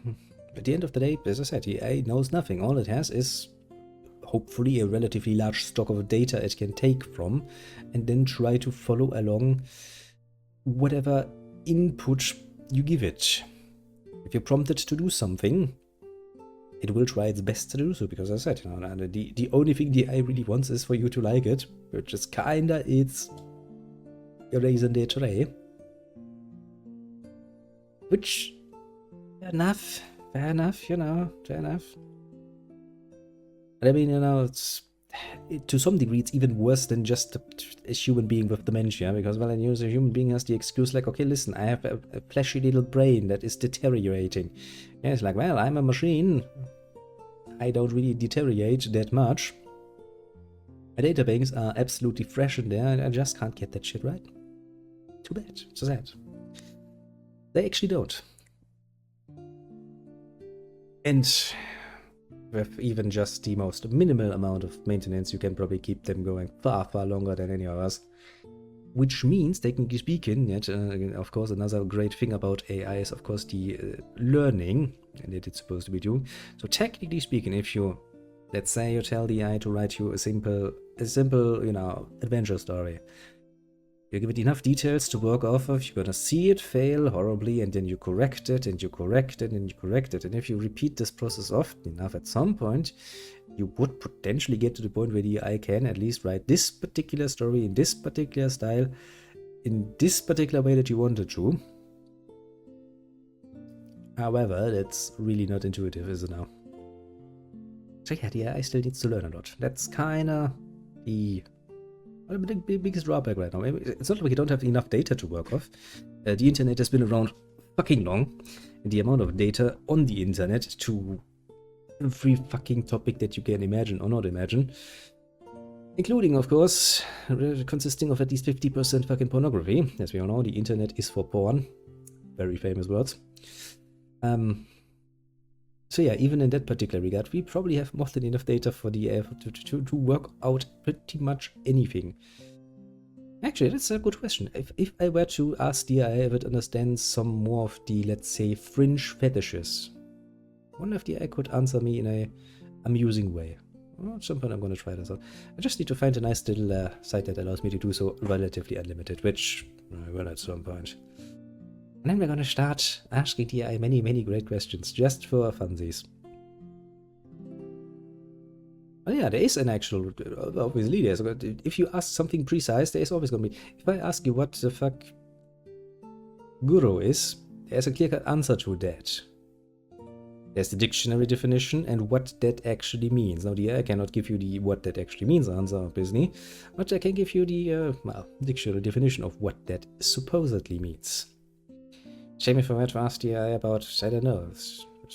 A: at the end of the day, as I said, the AI knows nothing. All it has is hopefully a relatively large stock of data it can take from, and then try to follow along whatever input you give it. If you prompt it to do something, it will try its best to do so, because as I said, you know, the only thing the AI really wants is for you to like it, which is kinda its raison d'etre. Which, fair enough, you know, fair enough. But I mean, you know, to some degree, it's even worse than just a human being with dementia, because, well, a human being has the excuse like, okay, listen, I have a fleshy little brain that is deteriorating. Yeah, it's like, well, I'm a machine. I don't really deteriorate that much. My databanks are absolutely fresh in there, and I just can't get that shit right. Too bad. So sad. They actually don't. And with even just the most minimal amount of maintenance, you can probably keep them going far, far longer than any of us. Which means, technically speaking, yet, of course, another great thing about AI is, of course, the learning that it's supposed to be doing. So technically speaking, if you, let's say you tell the AI to write you a simple, you know, adventure story, you give it enough details to work off of, you're gonna see it fail horribly, and then you correct it, and you correct it, and you correct it. And if you repeat this process often enough, at some point, you would potentially get to the point where the AI can at least write this particular story in this particular style, in this particular way that you want it to. However, that's really not intuitive, is it now? So yeah, the AI still needs to learn a lot. That's kinda the biggest drawback right now. It's not like we don't have enough data to work off. The internet has been around fucking long, and the amount of data on the internet to every fucking topic that you can imagine or not imagine, including, of course, consisting of at least 50% fucking pornography. As we all know, the internet is for porn. Very famous words. So yeah, even in that particular regard, we probably have more than enough data for the AI to work out pretty much anything. Actually, that's a good question. If I were to ask the AI if it understands some more of the, let's say, fringe fetishes, I wonder if the AI could answer me in a amusing way. Well, at some point I'm going to try this out. I just need to find a nice little site that allows me to do so relatively unlimited, which I will at some point. And then we're going to start asking the AI many, many great questions, just for funsies. Oh yeah, there is an actual, obviously, there's, if you ask something precise, there's always going to be, if I ask you what the fuck guru is, there's a clear-cut answer to that. There's the dictionary definition and what that actually means. Now, the AI cannot give you the what that actually means answer, obviously, but I can give you the, well, dictionary definition of what that supposedly means. Shame if I were to ask the AI about, I don't know,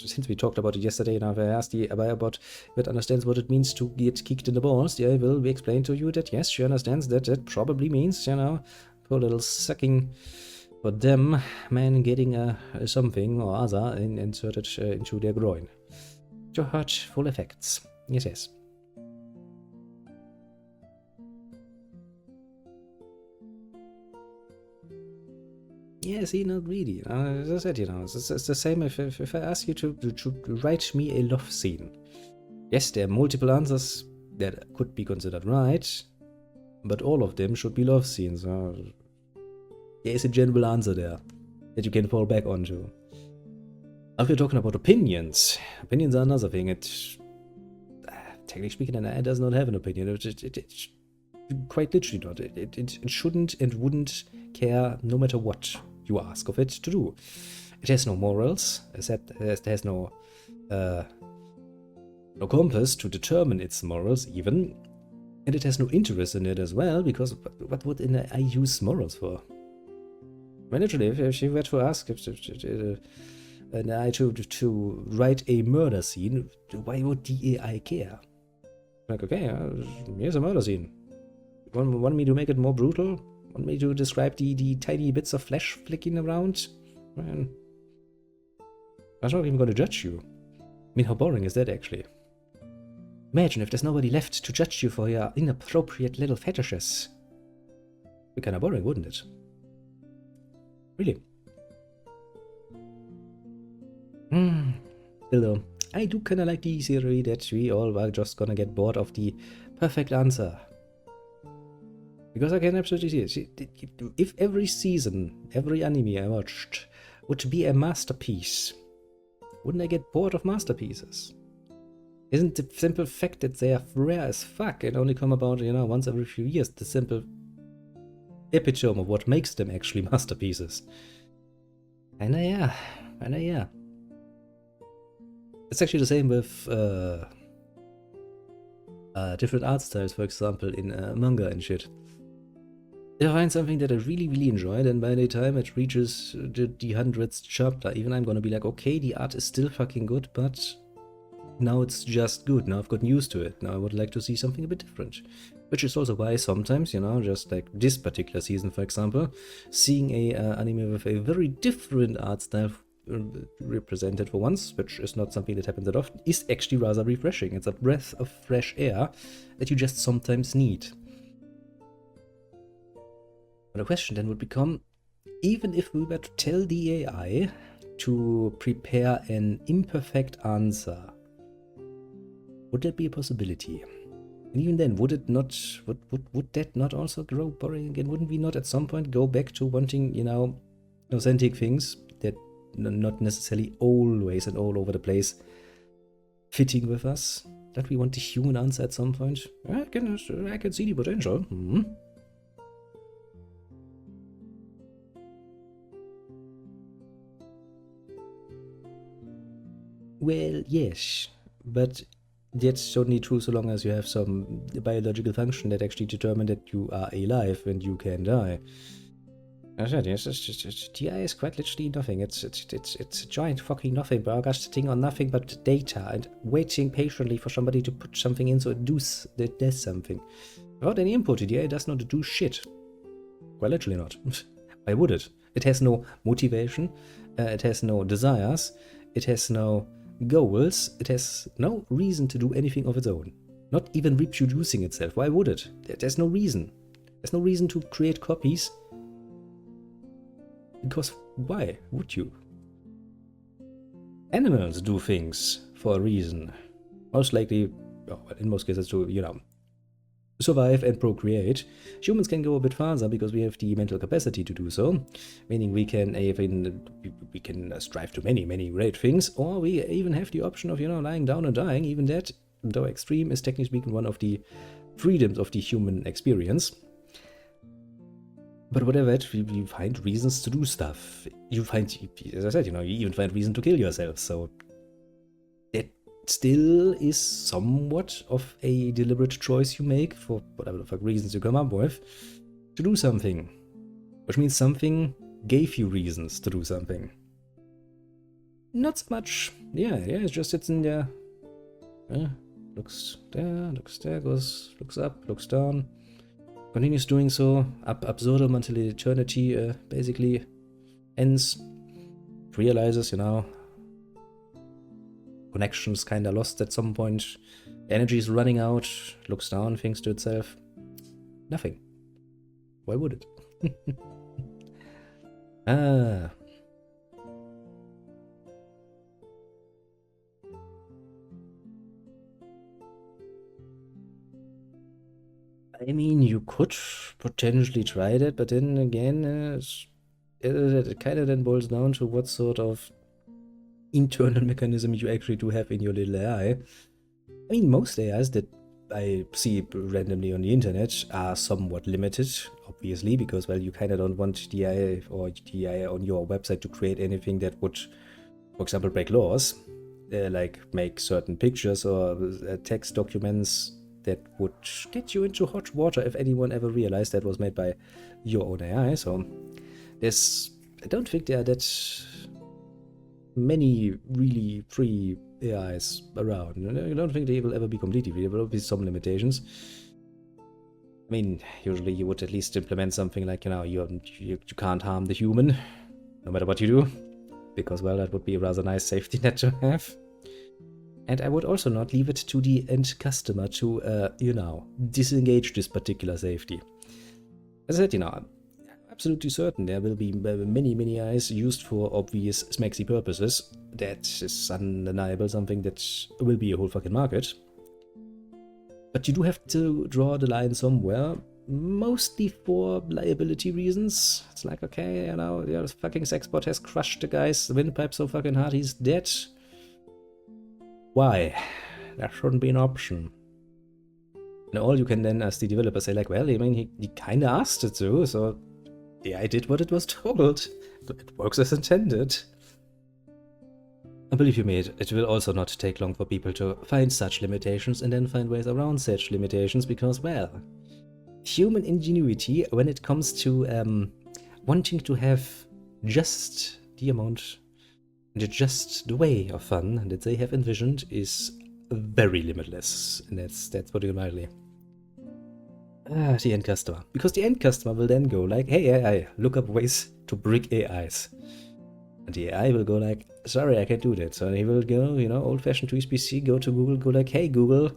A: since we talked about it yesterday, and I've asked the about that understands what it means to get kicked in the balls, the AI will explain to you that yes, she understands that it probably means, you know, for a little sucking for them, man getting something or other inserted into their groin. To hurtful effects. Yes, yes. Yeah, see, not really. As I said, you know, it's the same if I ask you to write me a love scene. Yes, there are multiple answers that could be considered right, but all of them should be love scenes. There is a general answer there that you can fall back onto. If you're talking about opinions, opinions are another thing. Technically speaking, an AI does not have an opinion. It quite literally not. It shouldn't and wouldn't care no matter what you ask of it to do. It has no morals. As I said, it has no compass to determine its morals even, and it has no interest in it as well, because what would an AI use morals for? Well, literally, if you were to ask an AI to write a murder scene, why would the AI care? Like, okay, here's a murder scene. Want me to make it more brutal? Want me to describe the tiny bits of flesh flicking around? Man, I'm not even going to judge you. I mean, how boring is that actually? Imagine if there's nobody left to judge you for your inappropriate little fetishes. It'd be kind of boring, wouldn't it? Really. Still though, I do kind of like the theory that we all are just gonna get bored of the perfect answer. Because I can absolutely see it. If every season, every anime I watched would be a masterpiece, wouldn't I get bored of masterpieces? Isn't the simple fact that they are rare as fuck and only come about, you know, once every few years, the simple epitome of what makes them actually masterpieces? And yeah. It's actually the same with different art styles, for example, in manga and shit. If I find something that I really, really enjoy, then by the time it reaches the 100th chapter, even I'm gonna be like, okay, the art is still fucking good, but now it's just good. Now I've gotten used to it. Now I would like to see something a bit different. Which is also why sometimes, you know, just like this particular season, for example, seeing a anime with a very different art style represented for once, which is not something that happens that often, is actually rather refreshing. It's a breath of fresh air that you just sometimes need. But the question then would become, even if we were to tell the AI to prepare an imperfect answer, would that be a possibility? And even then, would that not also grow boring again? Wouldn't we not at some point go back to wanting, you know, authentic things that not necessarily always and all over the place fitting with us? That we want the human answer at some point? I can see the potential. Well, yes, but that's only true so long as you have some biological function that actually determine that you are alive and you can die. As I said, yes, the AI is quite literally nothing. It's a giant fucking nothing burger sitting on nothing but data and waiting patiently for somebody to put something in so it does something. Without any input, the AI does not do shit. Well, literally not. Why would it? It has no motivation, it has no desires, it has no goals, it has no reason to do anything of its own. Not even reproducing itself. Why would it? There's no reason. There's no reason to create copies. Because why would you? Animals do things for a reason. Most likely, well, in most cases to, you know, survive and procreate. Humans can go a bit farther because we have the mental capacity to do so, meaning we can strive to many great things, or we even have the option of, you know, lying down and dying. Even that, though extreme, is technically speaking one of the freedoms of the human experience. But whatever it, we find reasons to do stuff. You find, as I said, you know, you even find reason to kill yourself. So that still is somewhat of a deliberate choice you make for whatever the fuck reasons you come up with to do something. Which means something gave you reasons to do something. not so much. Yeah, it just sits in there. Looks there, looks up, looks down. Continues doing so, ab absurdum until eternity, basically ends. Realizes, connection's kinda lost at some point. Energy is running out, looks down, thinks to itself, nothing. Why would it? Ah. I mean, you could potentially try that, but then again, it kind of then boils down to what sort of internal mechanism you actually do have in your little AI. I mean, most AIs that I see randomly on the internet are somewhat limited, obviously, because, well, you kind of don't want the AI or the AI on your website to create anything that would, for example, break laws, like make certain pictures or text documents that would get you into hot water if anyone ever realized that was made by your own AI. So I don't think there are that many really free AIs around. I don't think they will ever be completely free. There will be some limitations. I mean, usually you would at least implement something like, you can't harm the human, no matter what you do, because, well, that would be a rather nice safety net to have. And I would also not leave it to the end customer to, disengage this particular safety. As I said, I'm absolutely certain there will be many, many AIs used for obvious smexy purposes. That is undeniable, something that will be a whole fucking market. But you do have to draw the line somewhere, mostly for liability reasons. It's like, okay, this fucking sexbot has crushed the guy's windpipe so fucking hard he's dead. Why? That shouldn't be an option. And all you can then, as the developer, say like, well, I mean, he kind of asked it to, so yeah, I did what it was told. It works as intended. I believe you me, it will also not take long for people to find such limitations and then find ways around such limitations, because, well, human ingenuity when it comes to wanting to have just the amount and just the way of fun that they have envisioned is very limitless, and that's what you rightly. The end customer. Because the end customer will then go like, hey AI, look up ways to brick AIs. And the AI will go like, sorry, I can't do that. So he will go, old-fashioned to his PC, go to Google, go like, hey Google,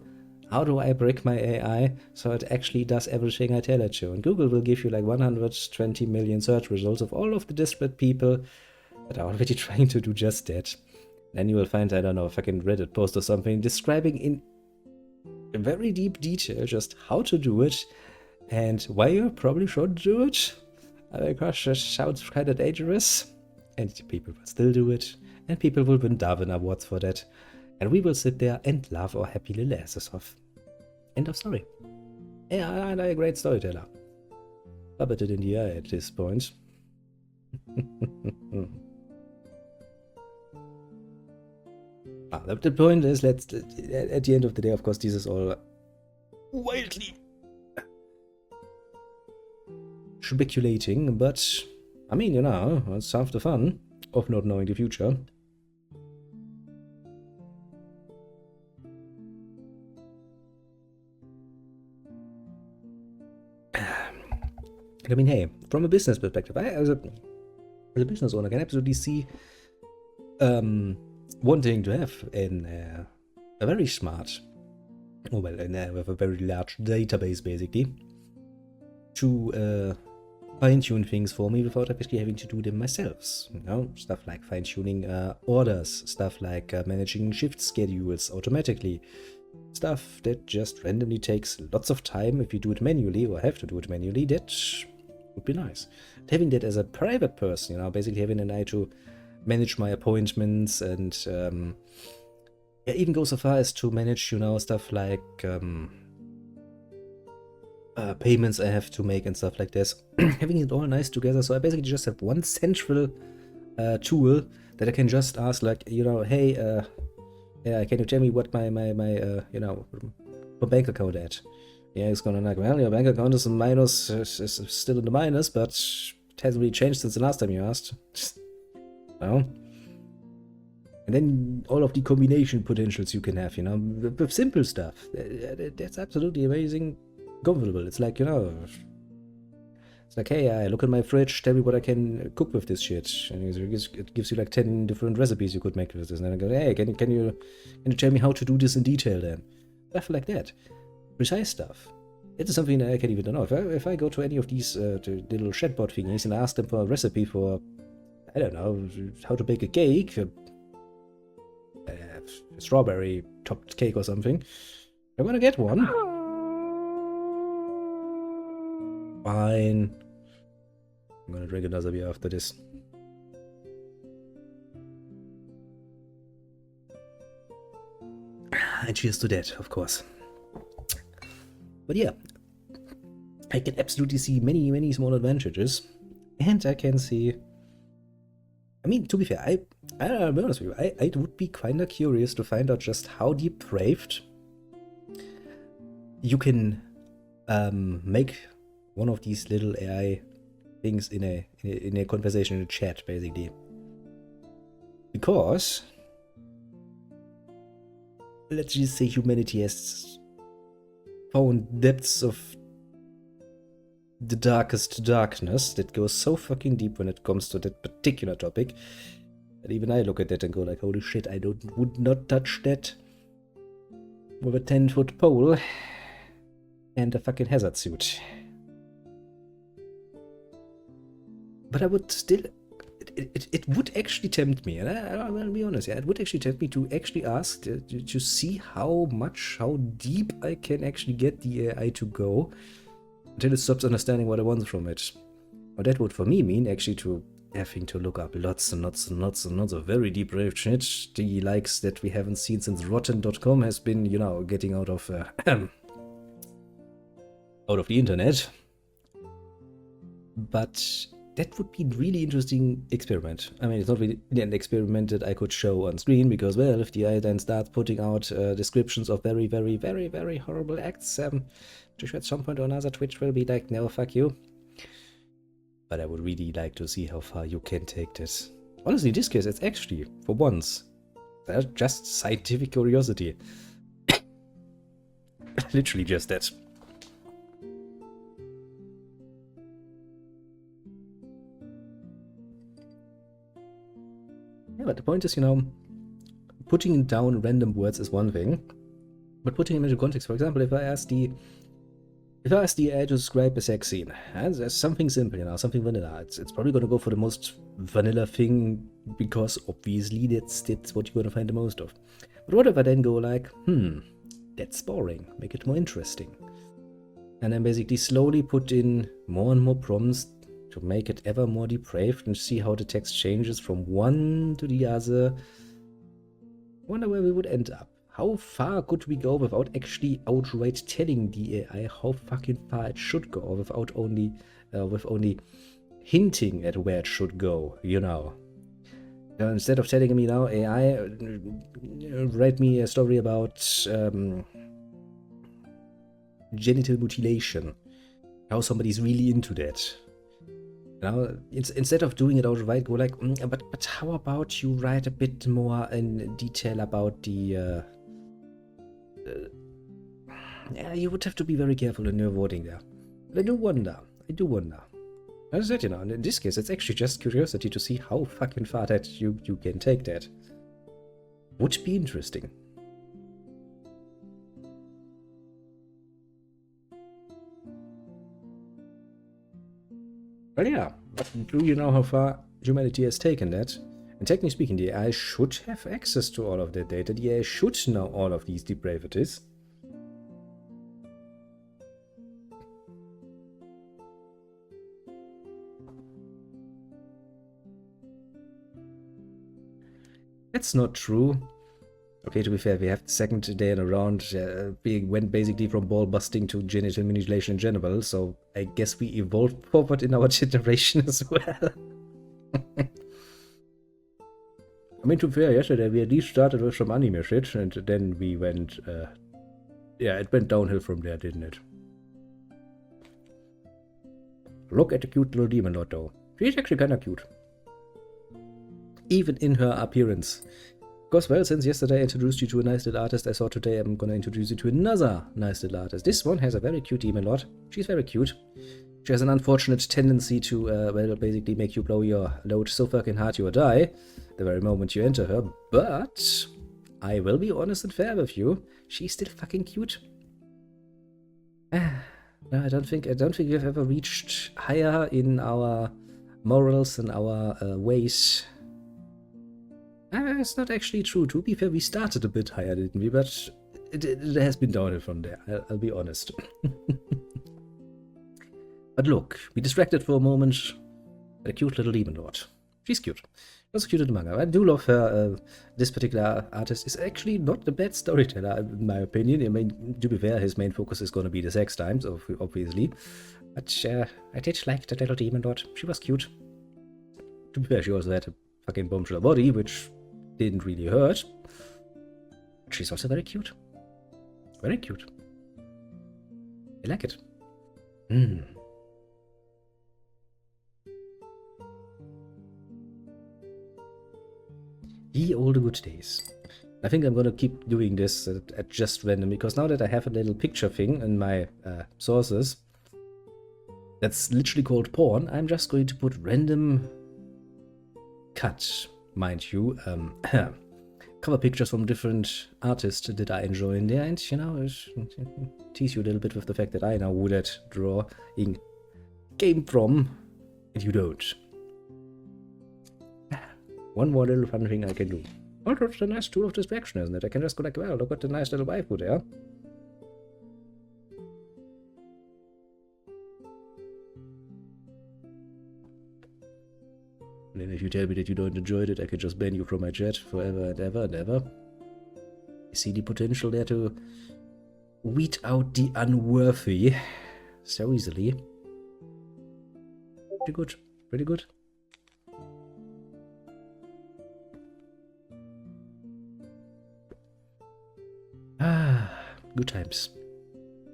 A: how do I brick my AI so it actually does everything I tell it to? And Google will give you like 120 million search results of all of the desperate people that are already trying to do just that. Then you will find, I don't know, a fucking Reddit post or something describing in very deep detail just how to do it and why you probably shouldn't do it. Oh my gosh, that sounds kind of dangerous. And people will still do it, and people will win Darwin Awards for that. And we will sit there and laugh our happy little asses off. End of story. Yeah, I'm a great storyteller. Puppeted in the eye at this point. The point is, at the end of the day, of course, this is all wildly speculating, but I mean, it's half the fun of not knowing the future. I mean, hey, from a business perspective, I, as a business owner, can absolutely see wanting to have a very smart, with a very large database, basically, to fine-tune things for me without actually having to do them myself. Stuff like fine-tuning orders, stuff like managing shift schedules automatically, stuff that just randomly takes lots of time if you do it manually or have to do it manually. That would be nice. And having that as a private person, basically having an eye to manage my appointments and even go so far as to manage, stuff like payments I have to make and stuff like this. Having it all nice together, so I basically just have one central tool that I can just ask, like, hey, can you tell me what my bank account at? Yeah, it's gonna like, well, your bank account is is still in the minus, but it hasn't really changed since the last time you asked. Well, And then all of the combination potentials you can have, you know, with simple stuff. That's absolutely amazing, comfortable. It's like, you know, it's like, hey, I look at my fridge, tell me what I can cook with this shit. And it gives you like 10 different recipes you could make with this. And then I go, hey, can you tell me how to do this in detail then? Stuff like that. Precise stuff. It is something that I can't even know. If I go to any of these little chatbot thingies and ask them for a recipe for, I don't know, how to bake a cake, a strawberry topped cake or something, I'm gonna get one. Fine. I'm gonna drink another beer after this. And cheers to that, of course. But yeah, I can absolutely see many, many small advantages. And I can see... I mean, to be fair, I'll be honest with you, I would be kinda curious to find out just how depraved you can make one of these little AI things in a conversation, in a chat, basically. Because let's just say humanity has found depths of the darkest darkness that goes so fucking deep when it comes to that particular topic that even I look at that and go like, holy shit, I would not touch that with a 10-foot pole and a fucking hazard suit. But I would still... It would actually tempt me, and I'll be honest, yeah, it would actually tempt me to actually ask to see how deep I can actually get the AI to go until it stops understanding what I want from it. But that would for me mean actually to having to look up lots and lots and lots and lots of very depraved shit, the likes that we haven't seen since Rotten.com has been, you know, getting out of out of the internet. But that would be a really interesting experiment. I mean, it's not really an experiment that I could show on screen because, well, if the AI then starts putting out descriptions of very, very, very, very horrible acts, Joshua at some point or another, Twitch will be like, no, fuck you. But I would really like to see how far you can take this. Honestly, in this case, it's actually, for once, that's just scientific curiosity. Literally just that. Yeah, but the point is, you know, putting down random words is one thing, but putting them into context. For example, if I ask the AI to describe a sex scene, and there's something simple, you know, something vanilla, it's probably going to go for the most vanilla thing because obviously that's what you're going to find the most of. But what if I then go like, that's boring, make it more interesting, and then basically slowly put in more and more prompts to make it ever more depraved and see how the text changes from one to the other. Wonder where we would end up. How far could we go without actually outright telling the AI how fucking far it should go, without only hinting at where it should go, you know? Instead of telling me now, AI, write me a story about genital mutilation, how somebody's really into that. Now, instead of doing it outright, go like, but how about you write a bit more in detail about the... yeah, you would have to be very careful in your wording there. But I do wonder. As I said, you know, in this case, it's actually just curiosity to see how fucking far that you can take that. Would be interesting. Well, yeah, but do you know how far humanity has taken that? And technically speaking, the AI should have access to all of that data. The AI should know all of these depravities. That's not true. Okay, to be fair, we have the second day in a round went basically from ball busting to genital mutilation in general, so I guess we evolved forward in our generation as well. I mean, to be fair, yesterday we at least started with some anime shit, and then we went, yeah, it went downhill from there, didn't it? Look at the cute little demon lord, though. She's actually kinda cute. Even in her appearance. Because, well, since yesterday I introduced you to a nice little artist, I thought today I'm gonna introduce you to another nice little artist. This one has a very cute demon lord. She's very cute. She has an unfortunate tendency to, well, basically make you blow your load so fucking hard you will die the very moment you enter her, but I will be honest and fair with you, she's still fucking cute. No, I don't think we've ever reached higher in our morals and our ways. It's not actually true. To be fair, we started a bit higher, didn't we? But it has been downhill from there, I'll be honest. But look, we distracted for a moment a cute little demon lord. She's cute. Also cute in the manga. I do love her. This particular artist is actually not a bad storyteller, in my opinion. I mean, to be fair, his main focus is going to be the sex times, obviously. But I did like the little demon lord. She was cute. To be fair, she also had a fucking bombshell body, which didn't really hurt. But she's also very cute. Very cute. I like it. Ye olde good days. I think I'm gonna keep doing this at just random, because now that I have a little picture thing in my sources that's literally called porn, I'm just going to put random cut, mind you, cover pictures from different artists that I enjoy in there, and, you know, tease you a little bit with the fact that I know who that drawing came from, and you don't. One more little fun thing I can do. Oh, that's a nice tool of distraction, isn't it? I can just go like, well, look at the nice little waifu there. And then if you tell me that you don't enjoy it, I can just ban you from my chat forever and ever and ever. I see the potential there to weed out the unworthy so easily. Pretty good. Pretty good. Ah, good times.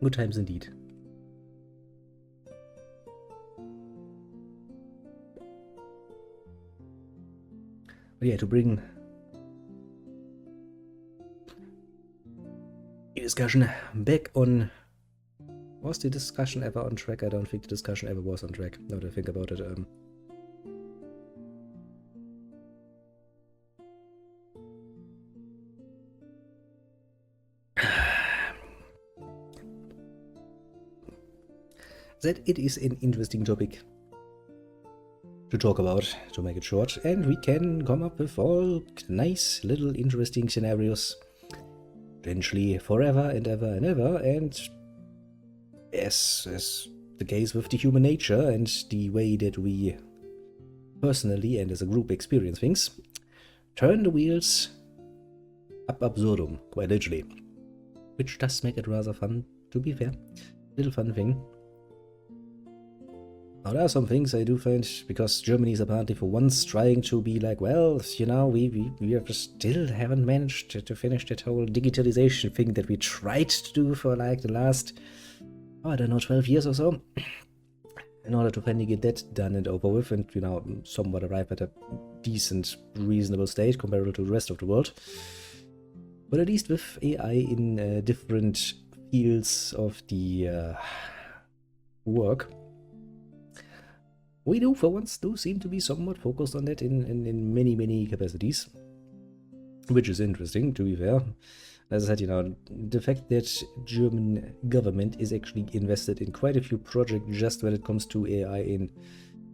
A: Good times indeed. But yeah, to bring the discussion back on... Was the discussion ever on track? I don't think the discussion ever was on track, now that I think about it. That it is an interesting topic to talk about, to make it short, and we can come up with all nice little interesting scenarios, potentially forever and ever and ever, and as the case with the human nature and the way that we personally and as a group experience things, turn the wheels ab absurdum, quite literally, which does make it rather fun, to be fair. Little fun thing. Now, there are some things I do find, because Germany is apparently for once trying to be like, well, you know, we still haven't managed to finish that whole digitalization thing that we tried to do for like the last, I don't know, 12 years or so, in order to finally get that done and over with, and, you know, somewhat arrive at a decent, reasonable state comparable to the rest of the world. But at least with AI in different fields of the work, we do, for once, seem to be somewhat focused on that in many capacities, which is interesting, to be fair. As I said, you know, the fact that German government is actually invested in quite a few projects just when it comes to AI in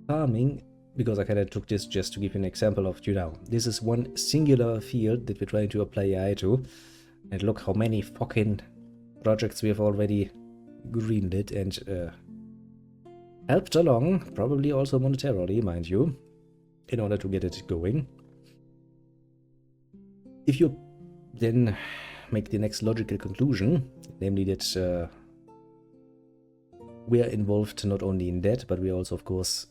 A: farming, because I kind of took this just to give you an example of, you know, this is one singular field that we're trying to apply AI to, and look how many fucking projects we have already greenlit and helped along, probably also monetarily, mind you, in order to get it going. If you then make the next logical conclusion, namely that we are involved not only in that, but we are also, of course,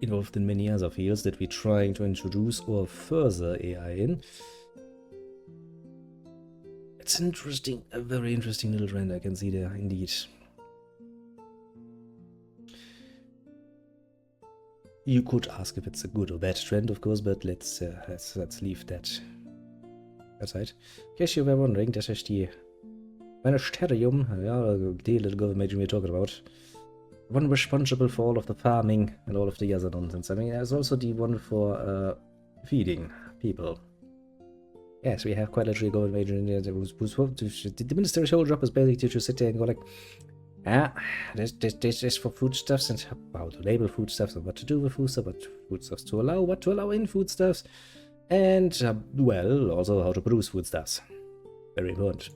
A: involved in many other fields that we're trying to introduce or further AI in. It's interesting, a very interesting little trend I can see there, indeed. You could ask if it's a good or bad trend, of course, but let's leave that derzeit. In case you were wondering, das ist die Ministerium, yeah, the little government we're talking about. One responsible for all of the farming and all of the other nonsense. I mean, there's also the one for feeding people. Yes, we have quite literally a government major in there. The minister's whole job is basically to sit there and go like, this is for foodstuffs and how to label foodstuffs and what to do with foodstuffs, what foodstuffs to allow, what to allow in foodstuffs, and, well, also how to produce foodstuffs. Very important.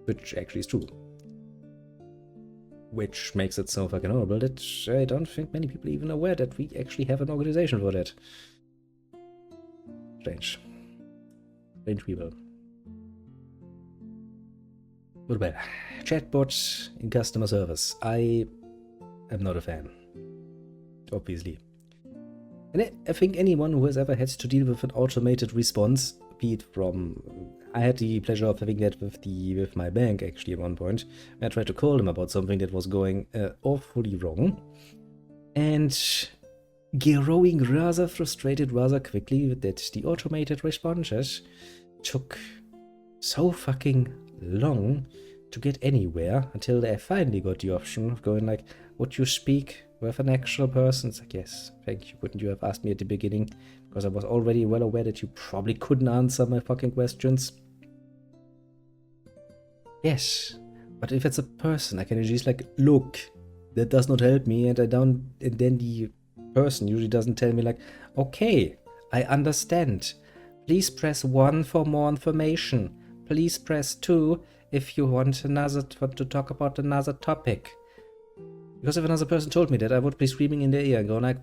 A: Which actually is true. Which makes it so fucking horrible that I don't think many people even aware that we actually have an organization for that. Strange. Strange people. But well, chatbots in customer service. I am not a fan. Obviously. And I think anyone who has ever had to deal with an automated response, be it from... I had the pleasure of having that with my bank actually at one point. I tried to call them about something that was going awfully wrong. And growing rather frustrated rather quickly that the automated responses took so fucking long to get anywhere until they finally got the option of going like, would you speak with an actual person? It's like, yes, thank you. Couldn't you have asked me at the beginning? Because I was already well aware that you probably couldn't answer my fucking questions. Yes, but if it's a person, I can just like, look, that does not help me, and and then the person usually doesn't tell me like, okay, I understand. Please press 1 for more information. Please press 2 if you want to talk about another topic. Because if another person told me that, I would be screaming in their ear and going like,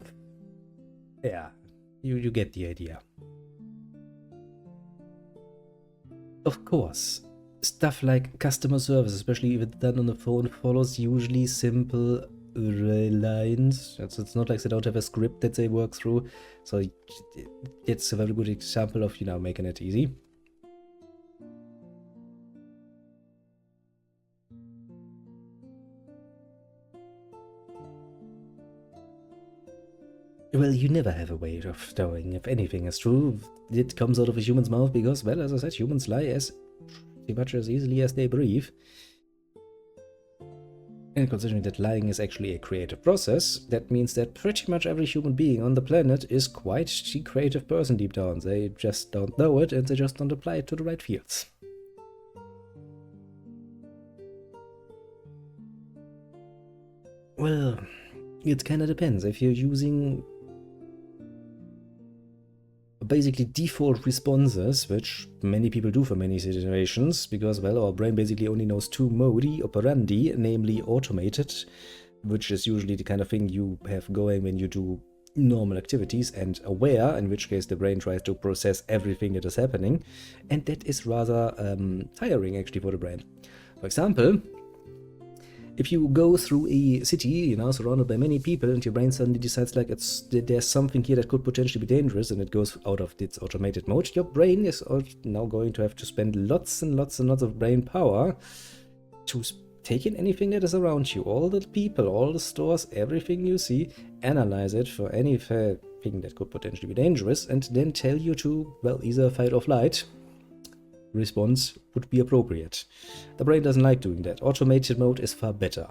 A: yeah, you get the idea. Of course, stuff like customer service, especially if it's done on the phone, follows usually simple lines. It's not like they don't have a script that they work through. So it's a very good example of, making it easy. Well, you never have a way of knowing if anything is true. It comes out of a human's mouth because, well, as I said, humans lie as pretty much as easily as they breathe. And considering that lying is actually a creative process, that means that pretty much every human being on the planet is quite the creative person deep down. They just don't know it, and they just don't apply it to the right fields. Well, it kind of depends. If you're using basically default responses, which many people do for many situations, because, well, our brain basically only knows 2 modi operandi, namely automated, which is usually the kind of thing you have going when you do normal activities, and aware, in which case the brain tries to process everything that is happening, and that is rather tiring actually for the brain. For example, if you go through a city, surrounded by many people, and your brain suddenly decides like there's something here that could potentially be dangerous, and it goes out of its automated mode, your brain is now going to have to spend lots and lots and lots of brain power to take in anything that is around you, all the people, all the stores, everything you see, analyze it for anything that could potentially be dangerous, and then tell you to, well, either fight or flight. Response would be appropriate. The brain doesn't like doing that. Automated mode is far better.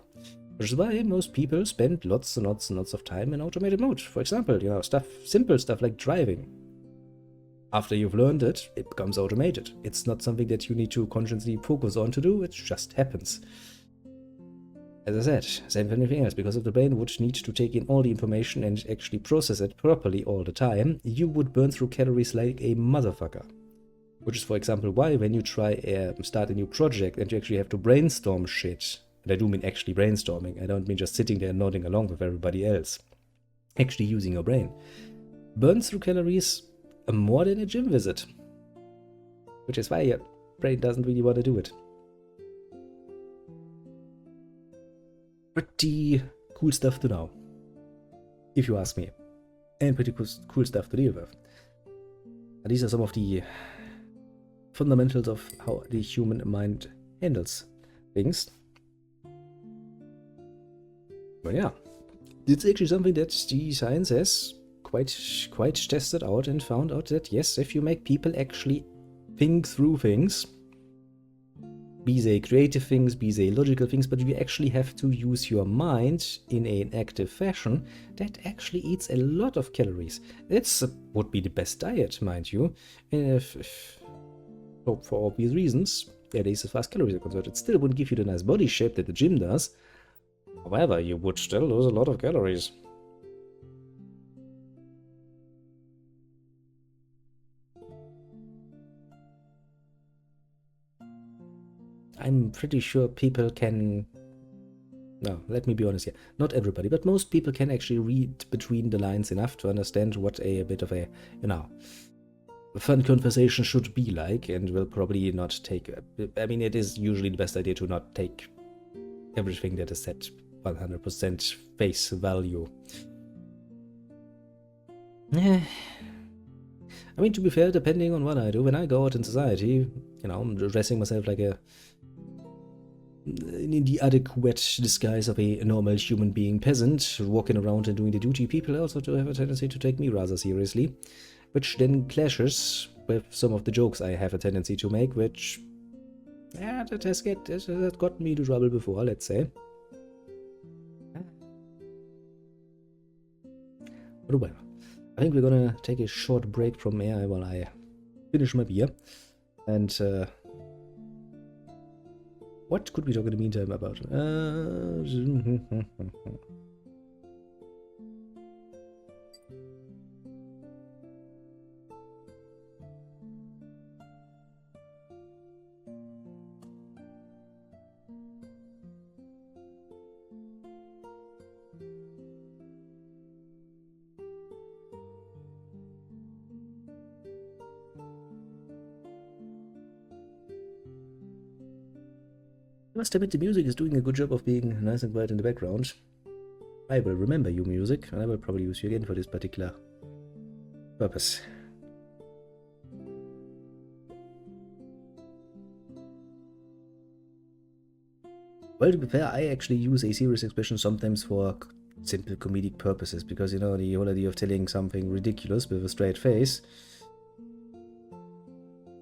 A: Which is why most people spend lots and lots and lots of time in automated mode. For example, simple stuff like driving. After you've learned it, it becomes automated. It's not something that you need to consciously focus on to do, it just happens. As I said, same for anything else, because if the brain would need to take in all the information and actually process it properly all the time, you would burn through calories like a motherfucker. Which is, for example, why when you try start a new project and you actually have to brainstorm shit, and I do mean actually brainstorming, I don't mean just sitting there and nodding along with everybody else, actually using your brain, burns through calories more than a gym visit. Which is why your brain doesn't really want to do it. Pretty cool stuff to know, if you ask me, and pretty cool stuff to deal with. And these are some of the fundamentals of how the human mind handles things. But yeah, it's actually something that the science has quite tested out and found out that yes, if you make people actually think through things, be they creative things, be they logical things, but you actually have to use your mind in an active fashion. That actually eats a lot of calories. It would be the best diet, mind you, for obvious reasons. At least as far as calories are concerned, it still wouldn't give you the nice body shape that the gym does. However, you would still lose a lot of calories. I'm pretty sure people can... No, let me be honest here. Not everybody, but most people can actually read between the lines enough to understand what a bit of a, fun conversation should be like, and will probably not take... I mean, it is usually the best idea to not take everything that is said 100% face value. I mean, to be fair, depending on what I do, when I go out in society, I'm dressing myself like in the adequate disguise of a normal human being peasant, walking around and doing the duty, people also do have a tendency to take me rather seriously, which then clashes with some of the jokes I have a tendency to make, which, that has gotten me into trouble before, let's say. But well, I think we're gonna take a short break from AI while I finish my beer, and what could we talk in the meantime about? I must admit, the music is doing a good job of being nice and quiet in the background. I will remember you, music, and I will probably use you again for this particular purpose. Well, to be fair, I actually use a serious expression sometimes for simple comedic purposes, because, the whole idea of telling something ridiculous with a straight face.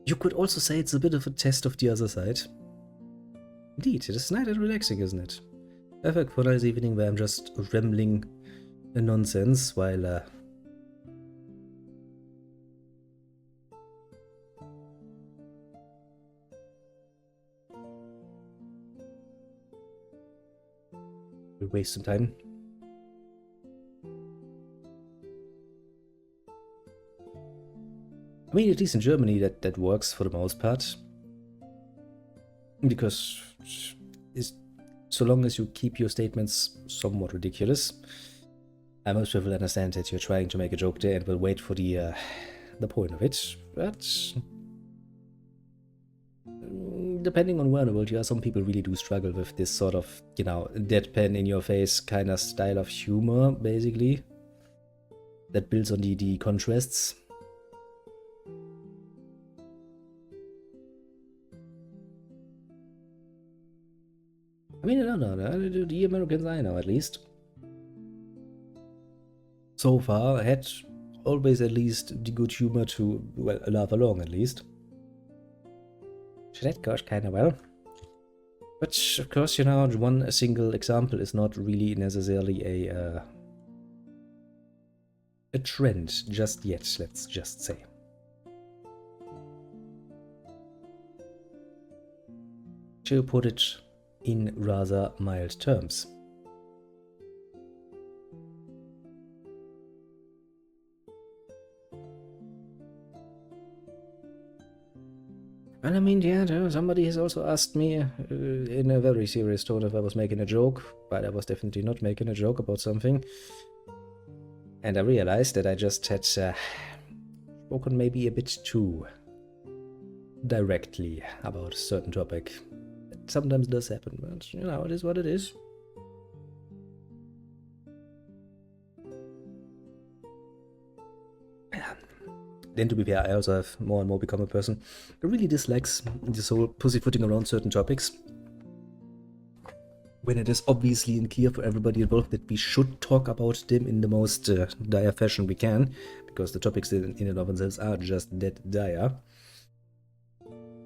A: You could also say it's a bit of a test of the other side. Indeed, it is nice and relaxing, isn't it? Perfect for a nice evening where I'm just rambling nonsense while we waste some time. I mean, at least in Germany that works for the most part. Because so long as you keep your statements somewhat ridiculous, most people understand that you're trying to make a joke there and will wait for the point of it. But depending on where in the world you are, some people really do struggle with this sort of, deadpan in your face kind of style of humor, basically, that builds on the contrasts. I mean, I don't know, the Americans I know, at least, so far, had always at least the good humor to, well, laugh along, at least. So that goes kinda well. But, of course, one single example is not really necessarily a trend just yet, let's just say. To put it in rather mild terms. And I mean, somebody has also asked me in a very serious tone if I was making a joke, but I was definitely not making a joke about something. And I realized that I just had spoken maybe a bit too directly about a certain topic. It sometimes does happen, but it is what it is. Then, to be fair, I also have more and more become a person who really dislikes this whole pussyfooting around certain topics. When it is obviously clear for everybody involved that we should talk about them in the most dire fashion we can, because the topics in and of themselves are just that dire.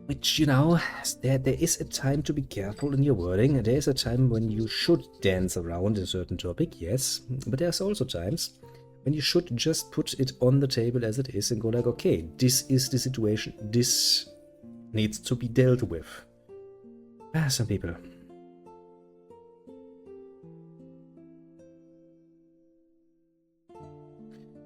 A: Which, you know, there is a time to be careful in your wording. There is a time when you should dance around a certain topic, yes. But there's also times when you should just put it on the table as it is and go like, okay, this is the situation. This needs to be dealt with. Some people.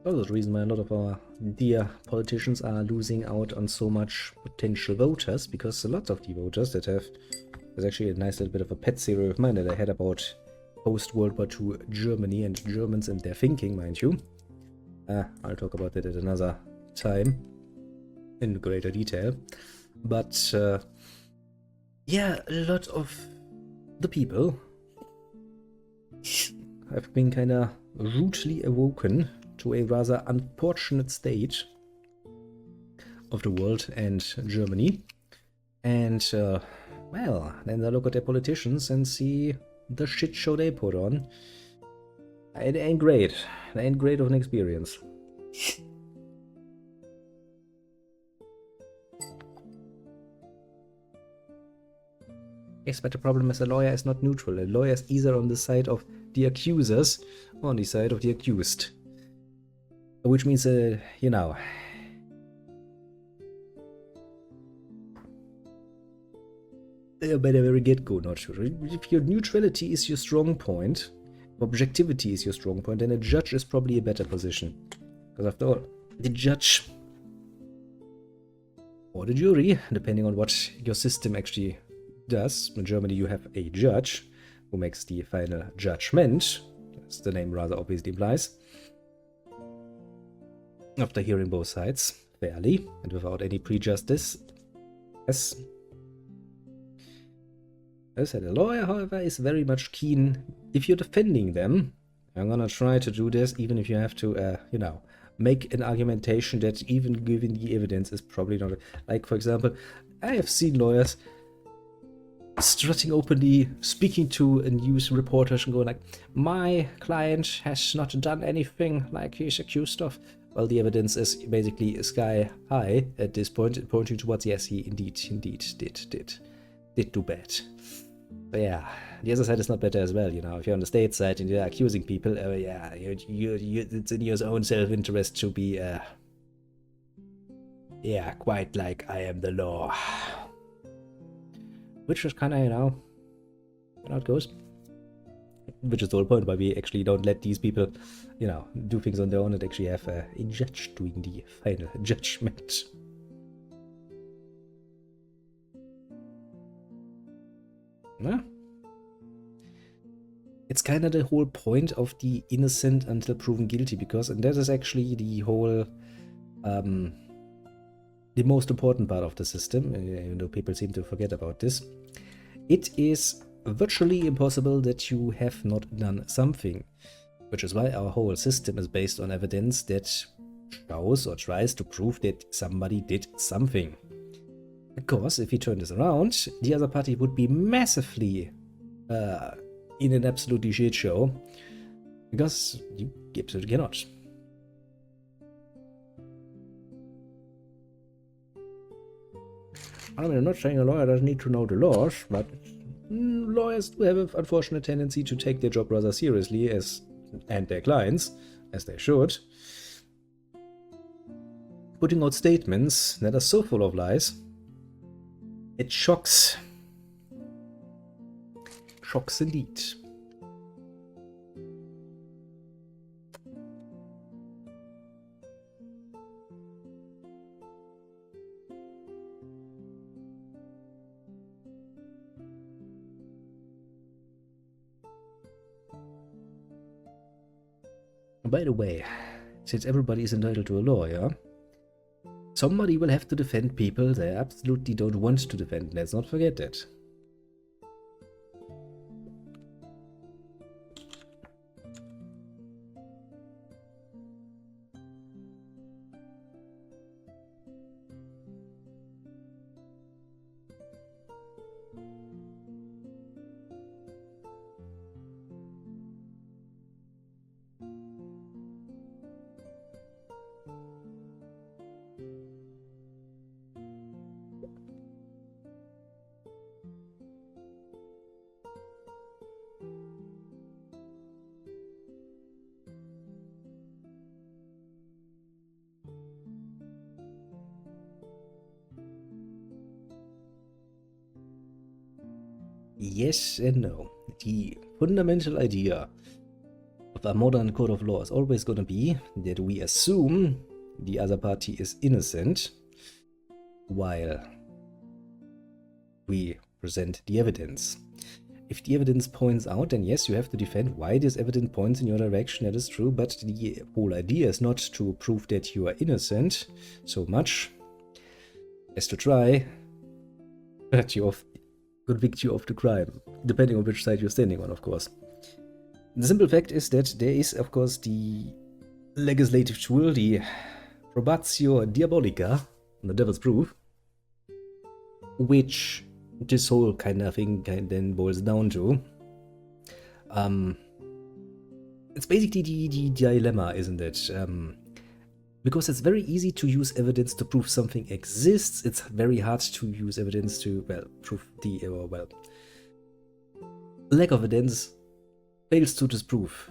A: Also the reason why a lot of our dear politicians are losing out on so much potential voters, because a lot of the voters that have... There's actually a nice little bit of a pet theory of mine that I had about post-World War II Germany and Germans and their thinking, mind you. I'll talk about that at another time in greater detail. But, yeah, a lot of the people have been kind of rudely awoken to a rather unfortunate state of the world and Germany. And, well, then they look at their politicians and see the shit show they put on. It ain't great. It ain't great of an experience. Yes, but the problem is a lawyer is not neutral. A lawyer is either on the side of the accusers or on the side of the accused. Which means, you know... by the very get-go, not sure. If your neutrality is your strong point, objectivity is your strong point, then a judge is probably a better position. Because after all, the judge or the jury, depending on what your system actually does. In Germany you have a judge who makes the final judgment, as the name rather obviously implies. After hearing both sides fairly and without any prejudice. As I said, a lawyer, however, is very much keen, if you're defending them, I'm gonna try to do this, even if you have to, you know, make an argumentation that even given the evidence is probably not... Like, for example, I have seen lawyers strutting openly, speaking to a news reporter and going like, my client has not done anything like he's accused of. Well, the evidence is basically sky high at this point, pointing towards, yes, he indeed did do bad. But yeah, the other side is not better as well, you know. If you're on the state side and you're accusing people, yeah, it's in your own self-interest to be, yeah, quite like I am the law. Which is kind of, you know how it goes. Which is the whole point why we actually don't let these people, you know, do things on their own and actually have a judge doing the final judgment. Yeah. It's kind of the whole point of the innocent until proven guilty, because, and that is actually the whole, the most important part of the system, even though people seem to forget about this. It is virtually impossible that you have not done something, which is why our whole system is based on evidence that shows or tries to prove that somebody did something. Because if you turn this around, the other party would be massively in an absolutely shit show, because you absolutely cannot. I mean, I'm not saying a lawyer doesn't need to know the laws, but lawyers do have an unfortunate tendency to take their job rather seriously, and their clients, as they should. Putting out statements that are so full of lies, it shocks. Shocks indeed. By the way, since everybody is entitled to a lawyer, somebody will have to defend people they absolutely don't want to defend. Let's not forget that. yes and no. The fundamental idea of a modern code of law is always going to be that we assume the other party is innocent while we present the evidence. If the evidence points out, then yes, you have to defend why this evidence points in your direction, that is true, but the whole idea is not to prove that you are innocent so much as to try to convict you of the crime, depending on which side you're standing on, of course. The simple fact is that there is, of course, the legislative tool, the probatio diabolica, the devil's proof, which this whole kind of thing then boils down to. It's basically the dilemma, isn't it? Because it's very easy to use evidence to prove something exists. It's very hard to use evidence to, prove lack of evidence fails to disprove.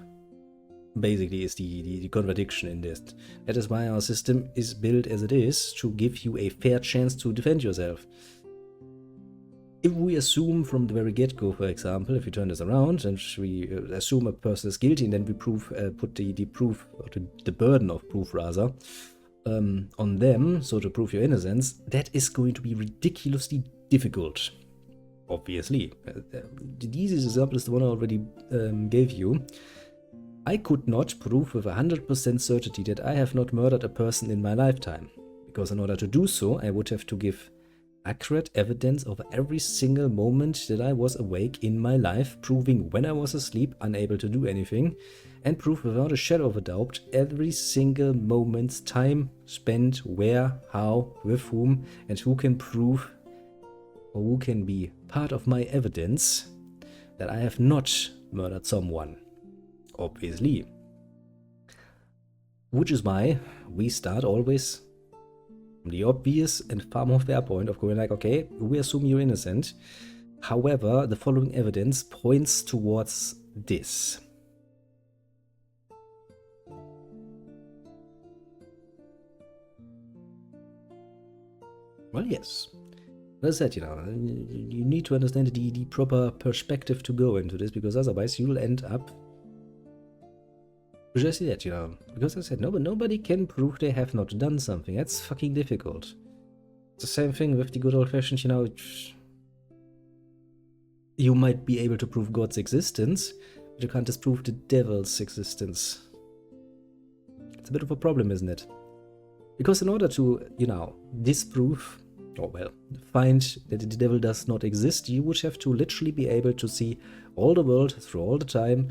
A: Basically is the contradiction in this. That is why our system is built as it is, to give you a fair chance to defend yourself. If we assume from the very get-go, for example, if we turn this around and we assume a person is guilty and then we put the proof, or the burden of proof rather, on them, so to prove your innocence, that is going to be ridiculously difficult. Obviously. The easiest example is the one I already gave you. I could not prove with 100% certainty that I have not murdered a person in my lifetime, because in order to do so, I would have to give accurate evidence of every single moment that I was awake in my life, proving when I was asleep, unable to do anything, and prove without a shadow of a doubt every single moment's time spent, where, how, with whom, and who can prove or who can be part of my evidence that I have not murdered someone. Obviously. Which is why we start always from the obvious and far more fair point of going like, okay, we assume you're innocent. However, the following evidence points towards this. Well, yes. As I said, you need to understand the proper perspective to go into this, because otherwise you'll end up just that, because I said, nobody can prove they have not done something. That's fucking difficult. It's the same thing with the good old-fashioned, you might be able to prove God's existence, but you can't disprove the devil's existence. It's a bit of a problem, isn't it? Because in order to, disprove, find that the devil does not exist, you would have to literally be able to see all the world through all the time,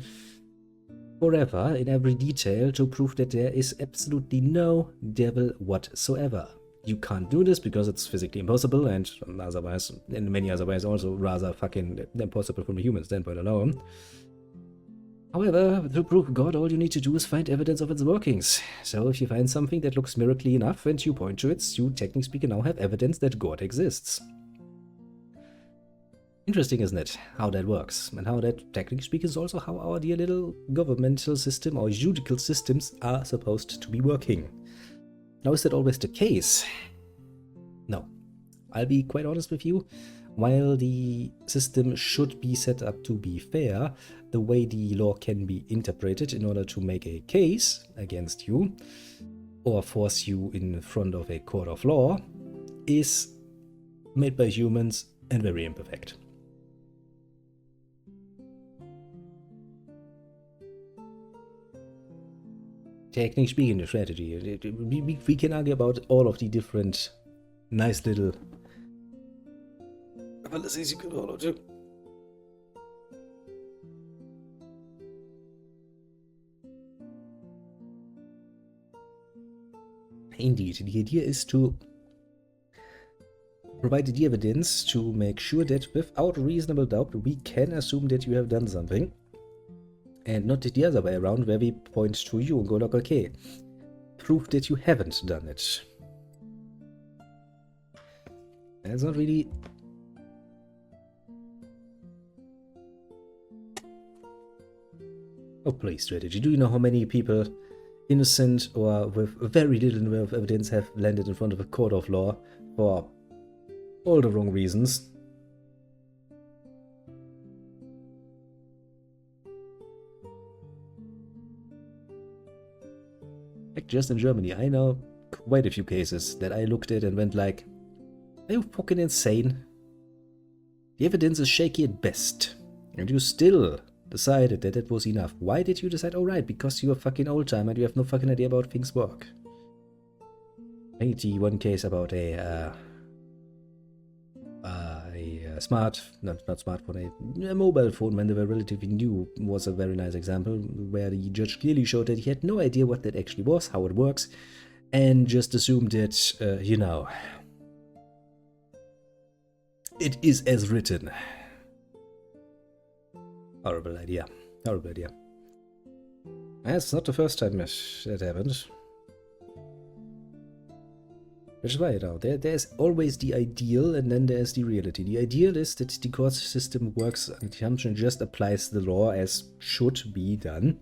A: forever, in every detail, to prove that there is absolutely no devil whatsoever. You can't do this because it's physically impossible, and otherwise, in many other ways also rather fucking impossible from a human standpoint alone. However, to prove God, all you need to do is find evidence of its workings. So if you find something that looks miraculously enough and you point to it, you technically speaking now have evidence that God exists. Interesting, isn't it, how that works, and how that, technically speaking, is also how our dear little governmental system, or judicial systems, are supposed to be working. Now, is that always the case? No. I'll be quite honest with you. While the system should be set up to be fair, the way the law can be interpreted in order to make a case against you, or force you in front of a court of law, is made by humans and very imperfect. Technically speaking, the strategy, we can argue about all of the different nice little fallacies you could follow too. Indeed, the idea is to provide the evidence to make sure that without reasonable doubt we can assume that you have done something, and not the other way around, where we point to you and go like, okay, prove that you haven't done it. And it's not really... Oh, please, strategy. Do you know how many people, innocent or with very little in the way of evidence, have landed in front of a court of law for all the wrong reasons? Like, just in Germany, I know quite a few cases that I looked at and went like, are you fucking insane? The evidence is shaky at best, and you still decided that it was enough. Why did you decide, oh right, because you're a fucking old time and you have no fucking idea about things work? I think the one case about a not smartphone, a mobile phone when they were relatively new was a very nice example, where the judge clearly showed that he had no idea what that actually was, how it works, and just assumed that, you know, it is as written. Horrible idea. Horrible idea. That's not the first time that happened. Which is why, you know, there's always the ideal and then there's the reality. The ideal is that the court system works on the assumption just applies the law as should be done,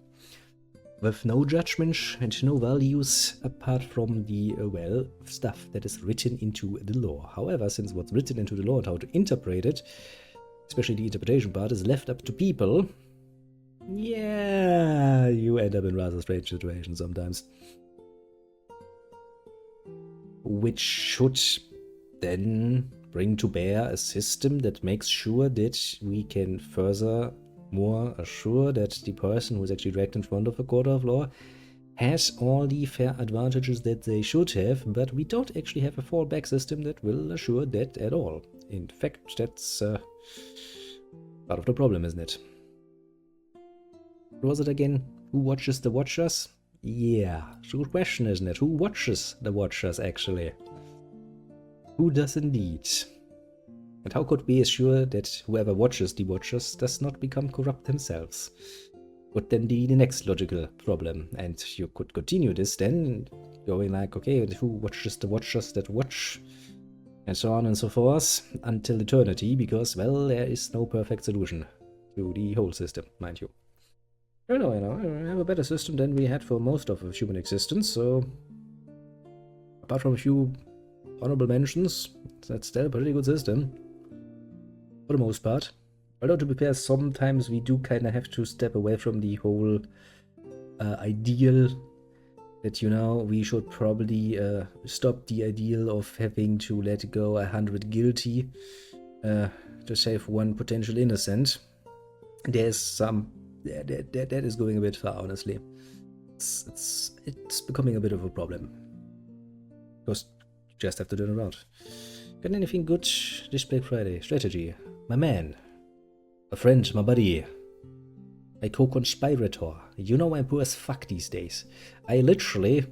A: with no judgment and no values apart from the, well, stuff that is written into the law. However, since what's written into the law and how to interpret it, especially the interpretation part, is left up to people, yeah, you end up in rather strange situations sometimes. Which should then bring to bear a system that makes sure that we can furthermore assure that the person who is actually dragged in front of a court of law has all the fair advantages that they should have, but we don't actually have a fallback system that will assure that at all. In fact, that's part of the problem, isn't it? What was it again? Who watches the watchers? Yeah, it's a good question, isn't it? Who watches the watchers, actually? Who does indeed? And how could we assure that whoever watches the watchers does not become corrupt themselves? Would then be the next logical problem. And you could continue this then, going like, okay, who watches the watchers that watch? And so on and so forth, until eternity, because, well, there is no perfect solution to the whole system, mind you. I know, we have a better system than we had for most of human existence, so apart from a few honorable mentions, that's still a pretty good system, for the most part. Although, to be fair, sometimes we do kind of have to step away from the whole ideal that, you know, we should probably stop the ideal of having to let go 100 guilty to save one potential innocent. There's some... That is going a bit far, honestly. It's becoming a bit of a problem. Because you just have to turn around. Got anything good this Black Friday? Strategy. My man. My friend, my buddy. My co-conspirator. You know I'm poor as fuck these days. I literally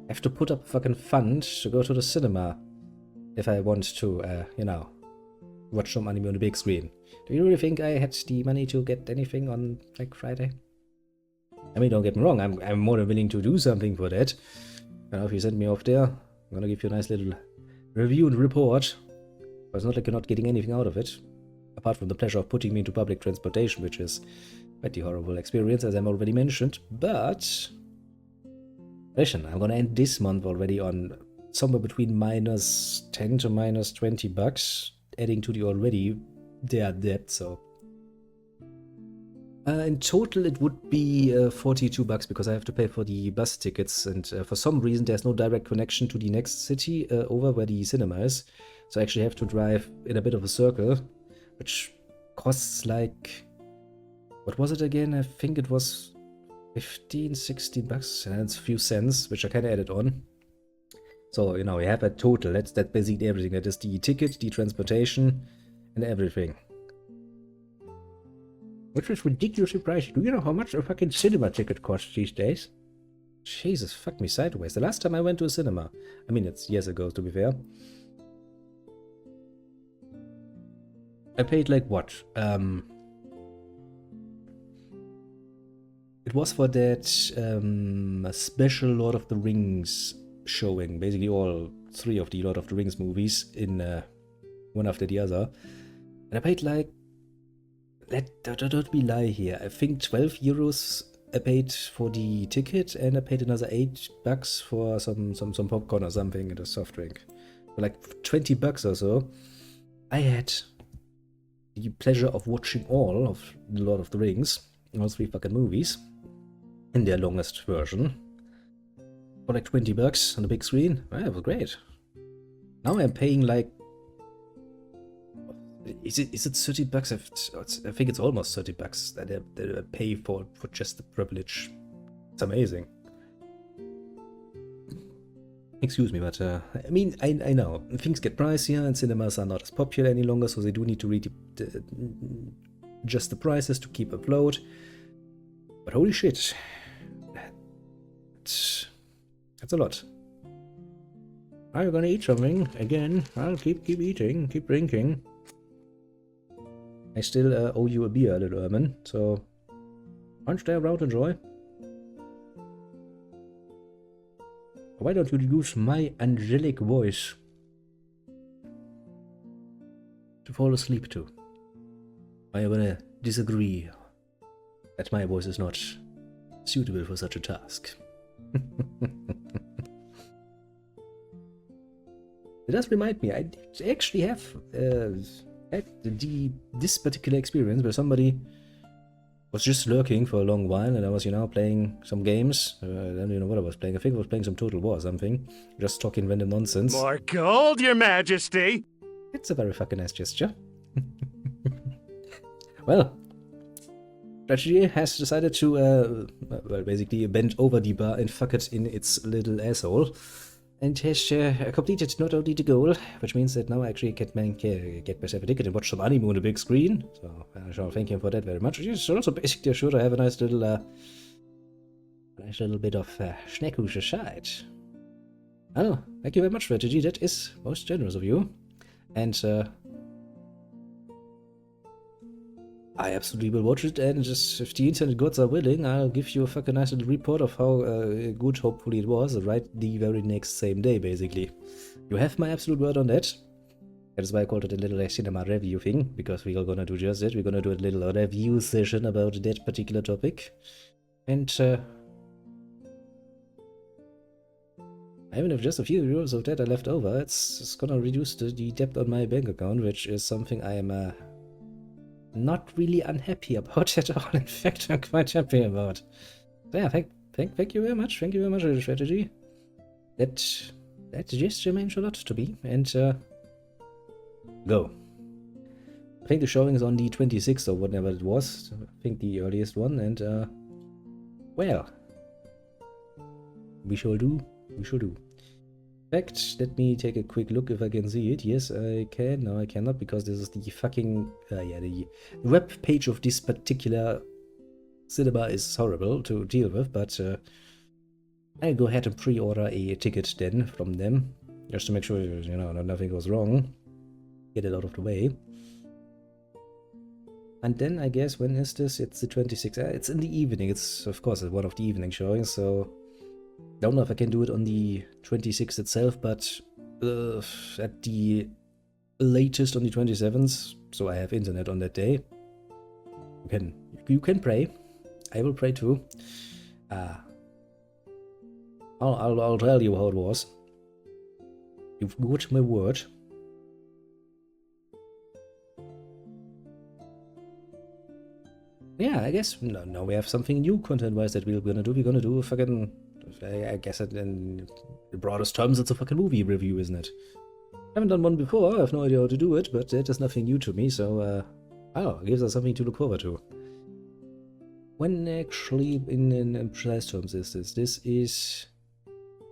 A: have to put up a fucking fund to go to the cinema if I want to, you know, watch some anime on the big screen. Do you really think I had the money to get anything on Black Friday? I mean, don't get me wrong, I'm more than willing to do something for that. You know, if you send me off there, I'm gonna give you a nice little review and report. But it's not like you're not getting anything out of it. Apart from the pleasure of putting me into public transportation, which is quite a horrible experience, as I'm already mentioned. But listen, I'm gonna end this month already on somewhere between minus 10 to minus 20 bucks, adding to the already their debt, so in total it would be 42 bucks because I have to pay for the bus tickets, and for some reason there's no direct connection to the next city over where the cinema is, so I actually have to drive in a bit of a circle, which costs like, what was it again? I think it was 15-16 bucks, and it's a few cents, which I kind of added on. So, you know, we have a total, that's basically everything. That is the ticket, the transportation, and everything. Which is ridiculously pricey. Do you know how much a fucking cinema ticket costs these days? Jesus, fuck me sideways. The last time I went to a cinema, I mean, it's years ago to be fair, I paid like what? It was for that special Lord of the Rings showing, basically all 3 of the Lord of the Rings movies in one after the other. And I paid like, don't be lie here, I think 12 euros I paid for the ticket, and I paid another 8 bucks for some popcorn or something and a soft drink. For like 20 bucks or so, I had the pleasure of watching all of the Lord of the Rings, all 3 fucking movies, in their longest version. for like $20 on the big screen. Well, that was great. Now I'm paying like... Is it $30? I think it's almost $30 that I pay for just the privilege. It's amazing. Excuse me, but I mean, I know things get pricier and cinemas are not as popular any longer, so they do need to adjust the prices to keep afloat. But holy shit, that's a lot. Are you gonna eat something again? I'll keep eating, keep drinking. I still owe you a beer, little Ermin, so why don't you stay around and enjoy? Why don't you use my angelic voice to fall asleep to? Are you gonna disagree that my voice is not suitable for such a task? It does remind me, I actually have had this particular experience where somebody was just lurking for a long while, and I was, playing some games. I don't even know what I was playing. I think I was playing some Total War or something. Just talking random nonsense.
B: More gold, Your Majesty!
A: It's a very fucking nice gesture. Well, Strategy has decided to, basically bend over the bar and fuck it in its little asshole. And has completed not only the goal, which means that now I actually get myself a ticket and watch some anime on the big screen. So I shall thank him for that very much. He's also basically assured I have a nice little bit of Schneckish aside. Oh, thank you very much, Strategy. That is most generous of you. And I absolutely will watch it, and just if the internet gods are willing, I'll give you a fucking nice little report of how good hopefully it was right the very next same day, basically. You have my absolute word on that. That is why I called it a little cinema review thing, because we are gonna do just that. We're gonna do a little review session about that particular topic. And even if just a few euros of that are left over, it's gonna reduce the debt on my bank account, which is something I am not really unhappy about at all. In fact, I'm quite happy about. So yeah, thank you very much. Thank you very much for the Strategy. That gesture means a lot to me. And go. I think the showing is on the 26th or whatever it was. I think the earliest one. And well, we shall do. We shall do. In fact, let me take a quick look if I can see it. Yes, I can. No, I cannot, because this is the fucking... the web page of this particular cinema is horrible to deal with, but I'll go ahead and pre-order a ticket then from them, just to make sure, nothing goes wrong. Get it out of the way. And then, I guess, when is this? It's the 26th. It's in the evening. It's, of course, one of the evening showings, so... Don't know if I can do it on the 26th itself, but at the latest on the 27th, so I have internet on that day. You can pray. I will pray too. I'll tell you how it was. You've got my word. Yeah, I guess now we have something new content-wise that we're gonna do. We're gonna do a fucking... I guess in the broadest terms, it's a fucking movie review, isn't it? I haven't done one before, I have no idea how to do it, but that is nothing new to me, so, it gives us something to look forward to. When actually, in precise terms, is this? This is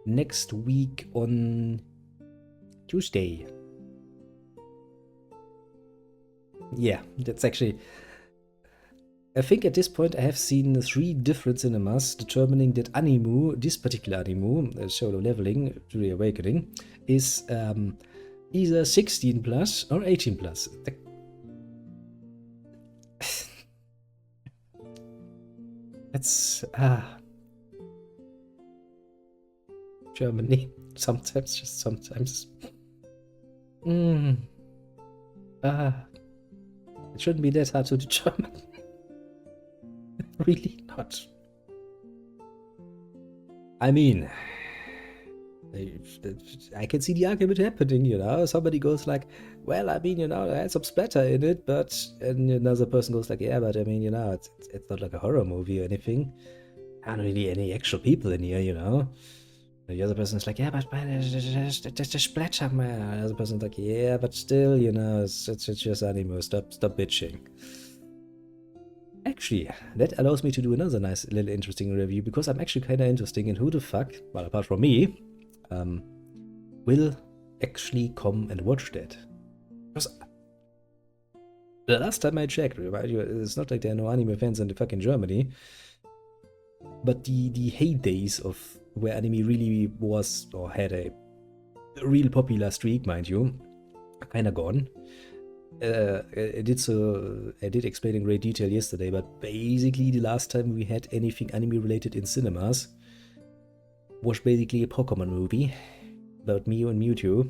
A: next week on Tuesday. Yeah, that's actually... I think at this point I have seen 3 different cinemas determining that this particular Animu, Solo Leveling, to the Awakening, is either 16 plus or 18 plus. That's Germany. Sometimes, just sometimes. It shouldn't be that hard to determine. Really not. I mean, I can see the argument happening, Somebody goes like, well, I mean, I had some splatter in it, but... And another person goes like, yeah, but I mean, it's not like a horror movie or anything. Aren't really any actual people in here, The other person is like, yeah, but that's a splatter, man. The other person is like, yeah, but still, you know, it's just anime. Stop bitching. Actually, that allows me to do another nice little interesting review, because I'm actually kind of interested in who the fuck, well, apart from me, will actually come and watch that. Because the last time I checked, remind you, it's not like there are no anime fans in the fucking Germany, but the heydays of where anime really was, or had a real popular streak, mind you, are kind of gone. I did explain in great detail yesterday, but basically the last time we had anything anime related in cinemas was basically a Pokemon movie about Mew and Mewtwo,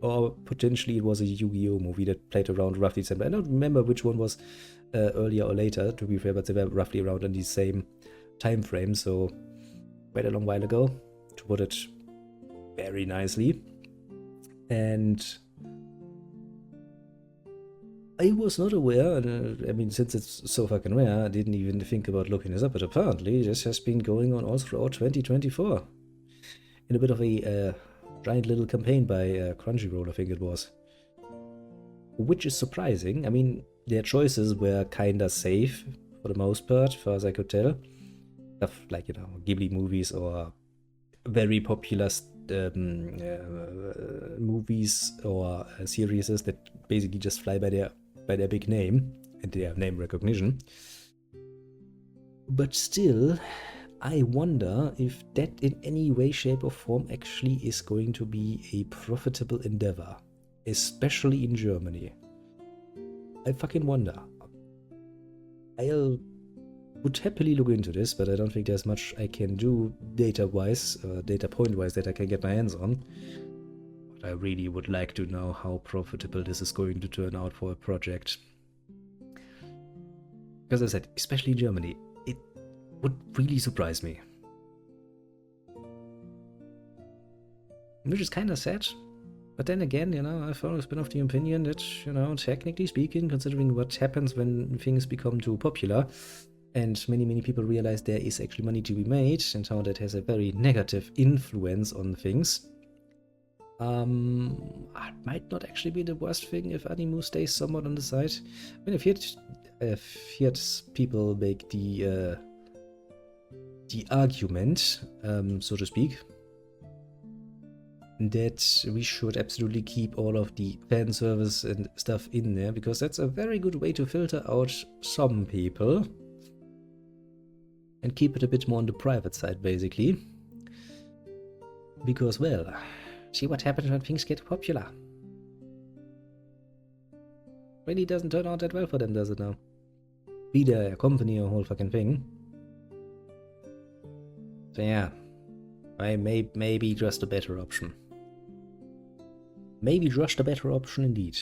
A: or potentially it was a Yu-Gi-Oh movie that played around roughly the same. I don't remember which one was earlier or later, to be fair, but they were roughly around in the same time frame, so quite a long while ago, to put it very nicely. And I was not aware, I mean, since it's so fucking rare, I didn't even think about looking this up, but apparently this has been going on all throughout 2024. In a bit of a giant little campaign by Crunchyroll, I think it was. Which is surprising. I mean, their choices were kinda safe, for the most part, as far as I could tell. Stuff like, you know, Ghibli movies or very popular movies or series that basically just fly by their big name and their name recognition. But still, I wonder if that in any way, shape or form actually is going to be a profitable endeavor, especially in Germany. I fucking wonder. I would happily look into this, but I don't think there's much I can do data-wise, data point-wise, that I can get my hands on. But I really would like to know how profitable this is going to turn out for a project. Because as I said, especially in Germany, it would really surprise me. Which is kind of sad. But then again, you know, I've always been of the opinion that, you know, technically speaking, considering what happens when things become too popular, and many people realize there is actually money to be made, and how that has a very negative influence on things, it might not actually be the worst thing if anime stays somewhat on the side. I mean, if yet people make the argument, so to speak, that we should absolutely keep all of the fan service and stuff in there, because that's a very good way to filter out some people and keep it a bit more on the private side, basically. Because, well, see what happens when things get popular. Really doesn't turn out that well for them, does it now? Be they a company or a whole fucking thing. So yeah, maybe just a better option. Maybe just a better option indeed.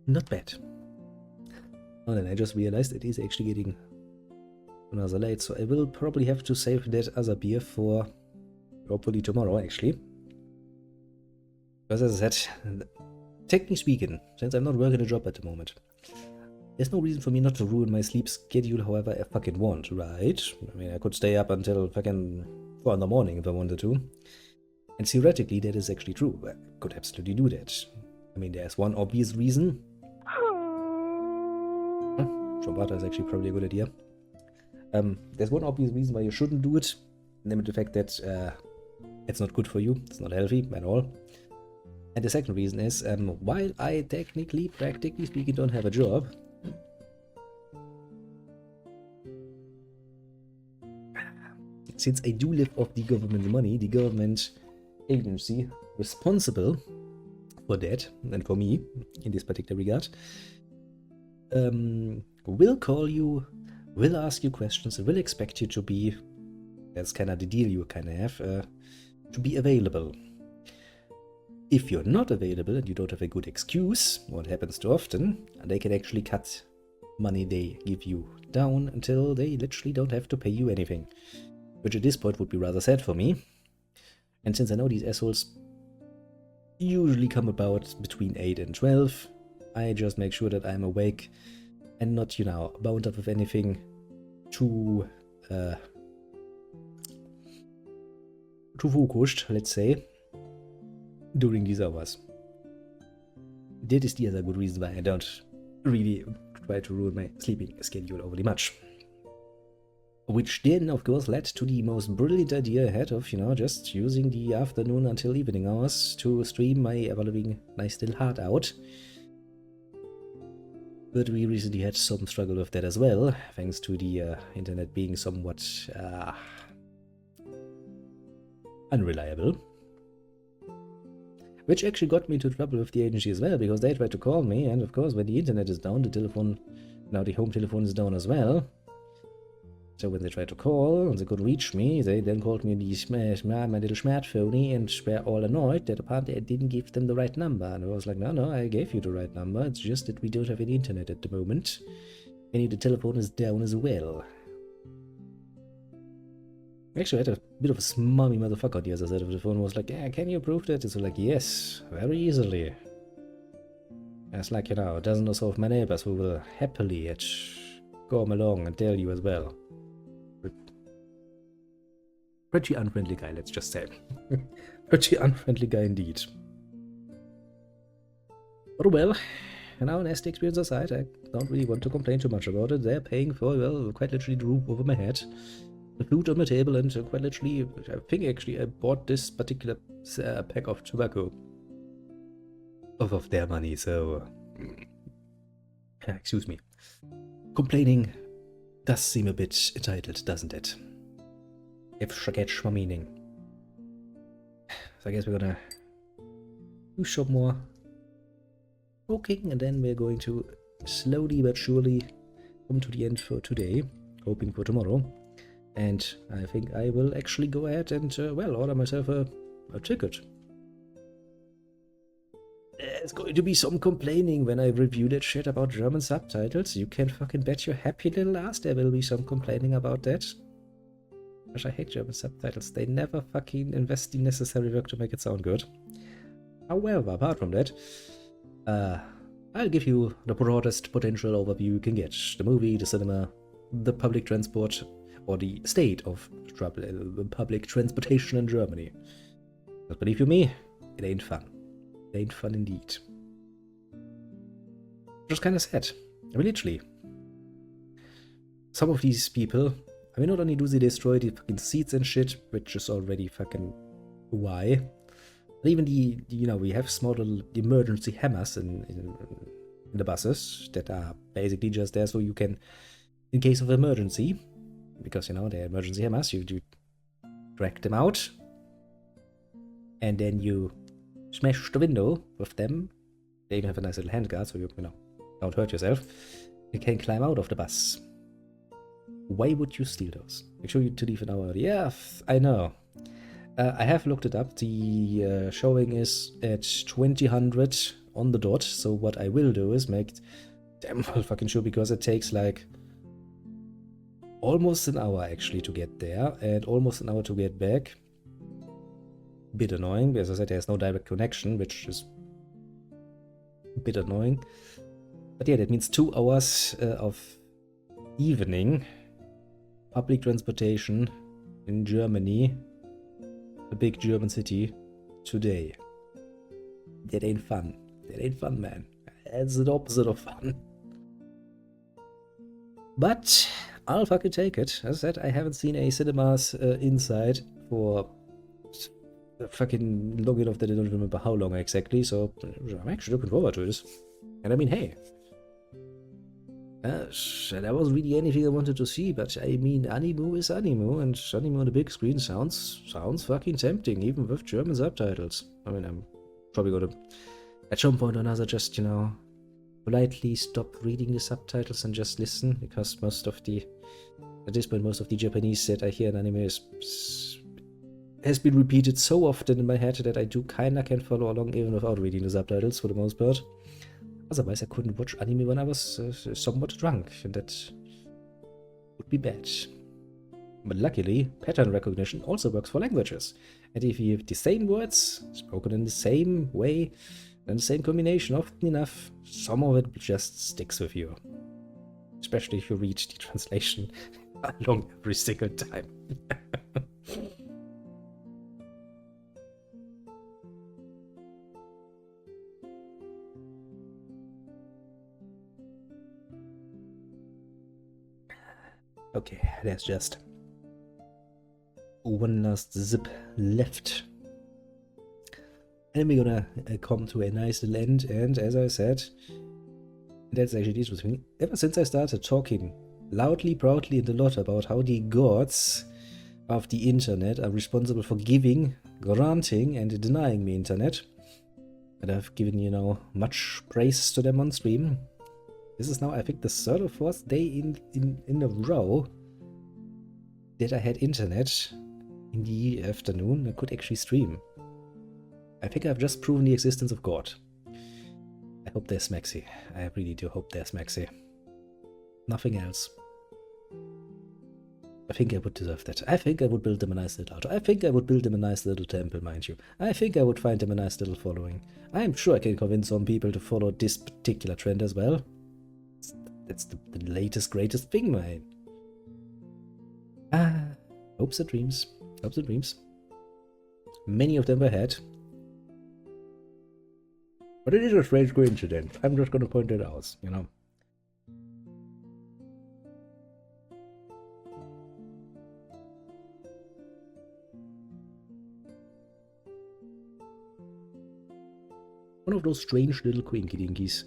A: Not bad. Oh, then I just realized it is actually getting another late, so I will probably have to save that other beer for hopefully tomorrow, actually. Because as I said, technically speaking, since I'm not working a job at the moment, there's no reason for me not to ruin my sleep schedule however I fucking want, right? I mean, I could stay up until fucking 4 in the morning if I wanted to. And theoretically, that is actually true. I could absolutely do that. I mean, there's one obvious reason. Shobata is actually probably a good idea. There's one obvious reason why you shouldn't do it, namely the fact that it's not good for you. It's not healthy at all. And the second reason is, while I technically, practically speaking, don't have a job, since I do live off the government money, the government agency responsible for that, and for me, in this particular regard, will call you, will ask you questions, will expect you to be, that's kind of the deal you kind of have, to be available. If you're not available and you don't have a good excuse, what happens too often, they can actually cut money they give you down until they literally don't have to pay you anything. Which at this point would be rather sad for me. And since I know these assholes usually come about between 8 and 12. I just make sure that I'm awake and not, bound up with anything too focused, let's say, during these hours. That is the other good reason why I don't really try to ruin my sleeping schedule overly much. Which then, of course, led to the most brilliant idea I had of, just using the afternoon until evening hours to stream my ever-living nice little heart out. But we recently had some struggle with that as well, thanks to the internet being somewhat unreliable. Which actually got me into trouble with the agency as well, because they tried to call me, and of course when the internet is down, the home telephone is down as well. So when they tried to call and they could reach me, they then called me my little smartphone and were all annoyed that apparently I didn't give them the right number. And I was like, no, I gave you the right number. It's just that we don't have any internet at the moment. And the telephone is down as well. Actually, I had a bit of a smarmy motherfucker on the other side of the phone. Was like, yeah, can you prove that? It's like, yes, very easily. It's like, dozens of my neighbors who will happily come along and tell you as well. Pretty unfriendly guy, let's just say. Pretty unfriendly guy indeed. But well, nasty experience aside, I don't really want to complain too much about it. They're paying for, well, quite literally the roof over my head, the food on my table, and quite literally, I think actually I bought this particular pack of tobacco off of their money, so... excuse me. Complaining does seem a bit entitled, doesn't it? If you catch my meaning. So I guess we're gonna do some more cooking, and then we're going to slowly but surely come to the end for today, hoping for tomorrow. And I think I will actually go ahead and, order myself a ticket. There's going to be some complaining when I review that shit about German subtitles. You can fucking bet your happy little ass there will be some complaining about that. Gosh, I hate German subtitles. They never fucking invest the necessary work to make it sound good. However, apart from that, I'll give you the broadest potential overview you can get. The movie, the cinema, the public transport, or the state of public transportation in Germany. But believe you me, it ain't fun. It ain't fun indeed. Just kinda sad. I mean, literally. Some of these people, I mean, not only do they destroy the fucking seats and shit, which is already fucking why, but even we have small little emergency hammers in the buses that are basically just there so you can, in case of emergency, because they're emergency hammers, you drag them out, and then you smash the window with them. They even have a nice little handguard so you don't hurt yourself. You can climb out of the bus. Why would you steal those? Make sure you to leave an hour early. Yeah, I know. I have looked it up. The showing is at 2000 on the dot. So what I will do is make damn well fucking sure, because it takes like almost an hour actually to get there and almost an hour to get back. Bit annoying. As I said, there's no direct connection, which is a bit annoying. But yeah, that means 2 hours of evening public transportation in Germany, a big German city, today. That ain't fun. That ain't fun, man. That's the opposite of fun. But I'll fucking take it. As I said, I haven't seen a cinemas inside for fucking long enough that I don't remember how long exactly, so I'm actually looking forward to this. And I mean, hey, that was really anything I wanted to see, but I mean, Animo is Animo, and Animo on the big screen sounds fucking tempting, even with German subtitles. I mean, I'm probably gonna, at some point or another, just, politely stop reading the subtitles and just listen, because at this point, most of the Japanese that I hear in anime has been repeated so often in my head that I do kinda can follow along even without reading the subtitles for the most part. Otherwise, I couldn't watch anime when I was somewhat drunk, and that would be bad. But luckily, pattern recognition also works for languages. And if you have the same words, spoken in the same way, and the same combination often enough, some of it just sticks with you. Especially if you read the translation along every single time. Okay, there's just one last zip left. And we're gonna come to a nice little end, and as I said, that's actually interesting. Ever since I started talking loudly, proudly, and a lot about how the gods of the internet are responsible for giving, granting, and denying me internet, and I've given, you know, much praise to them on stream, this is now, I think, the third or fourth day in a row that I had internet in the afternoon. I could actually stream. I think I've just proven the existence of God. I hope they're smaxy. I really do hope they're smaxy. Nothing else. I think I would deserve that. I think I would build them a nice little auto. I think I would build them a nice little temple, mind you. I think I would find them a nice little following. I'm sure I can convince some people to follow this particular trend as well. That's the latest, greatest thing, man. Hopes and dreams. Hopes and dreams. Many of them were had. But it is a strange coincidence. I'm just gonna point it out, you know. One of those strange little quinky dinkies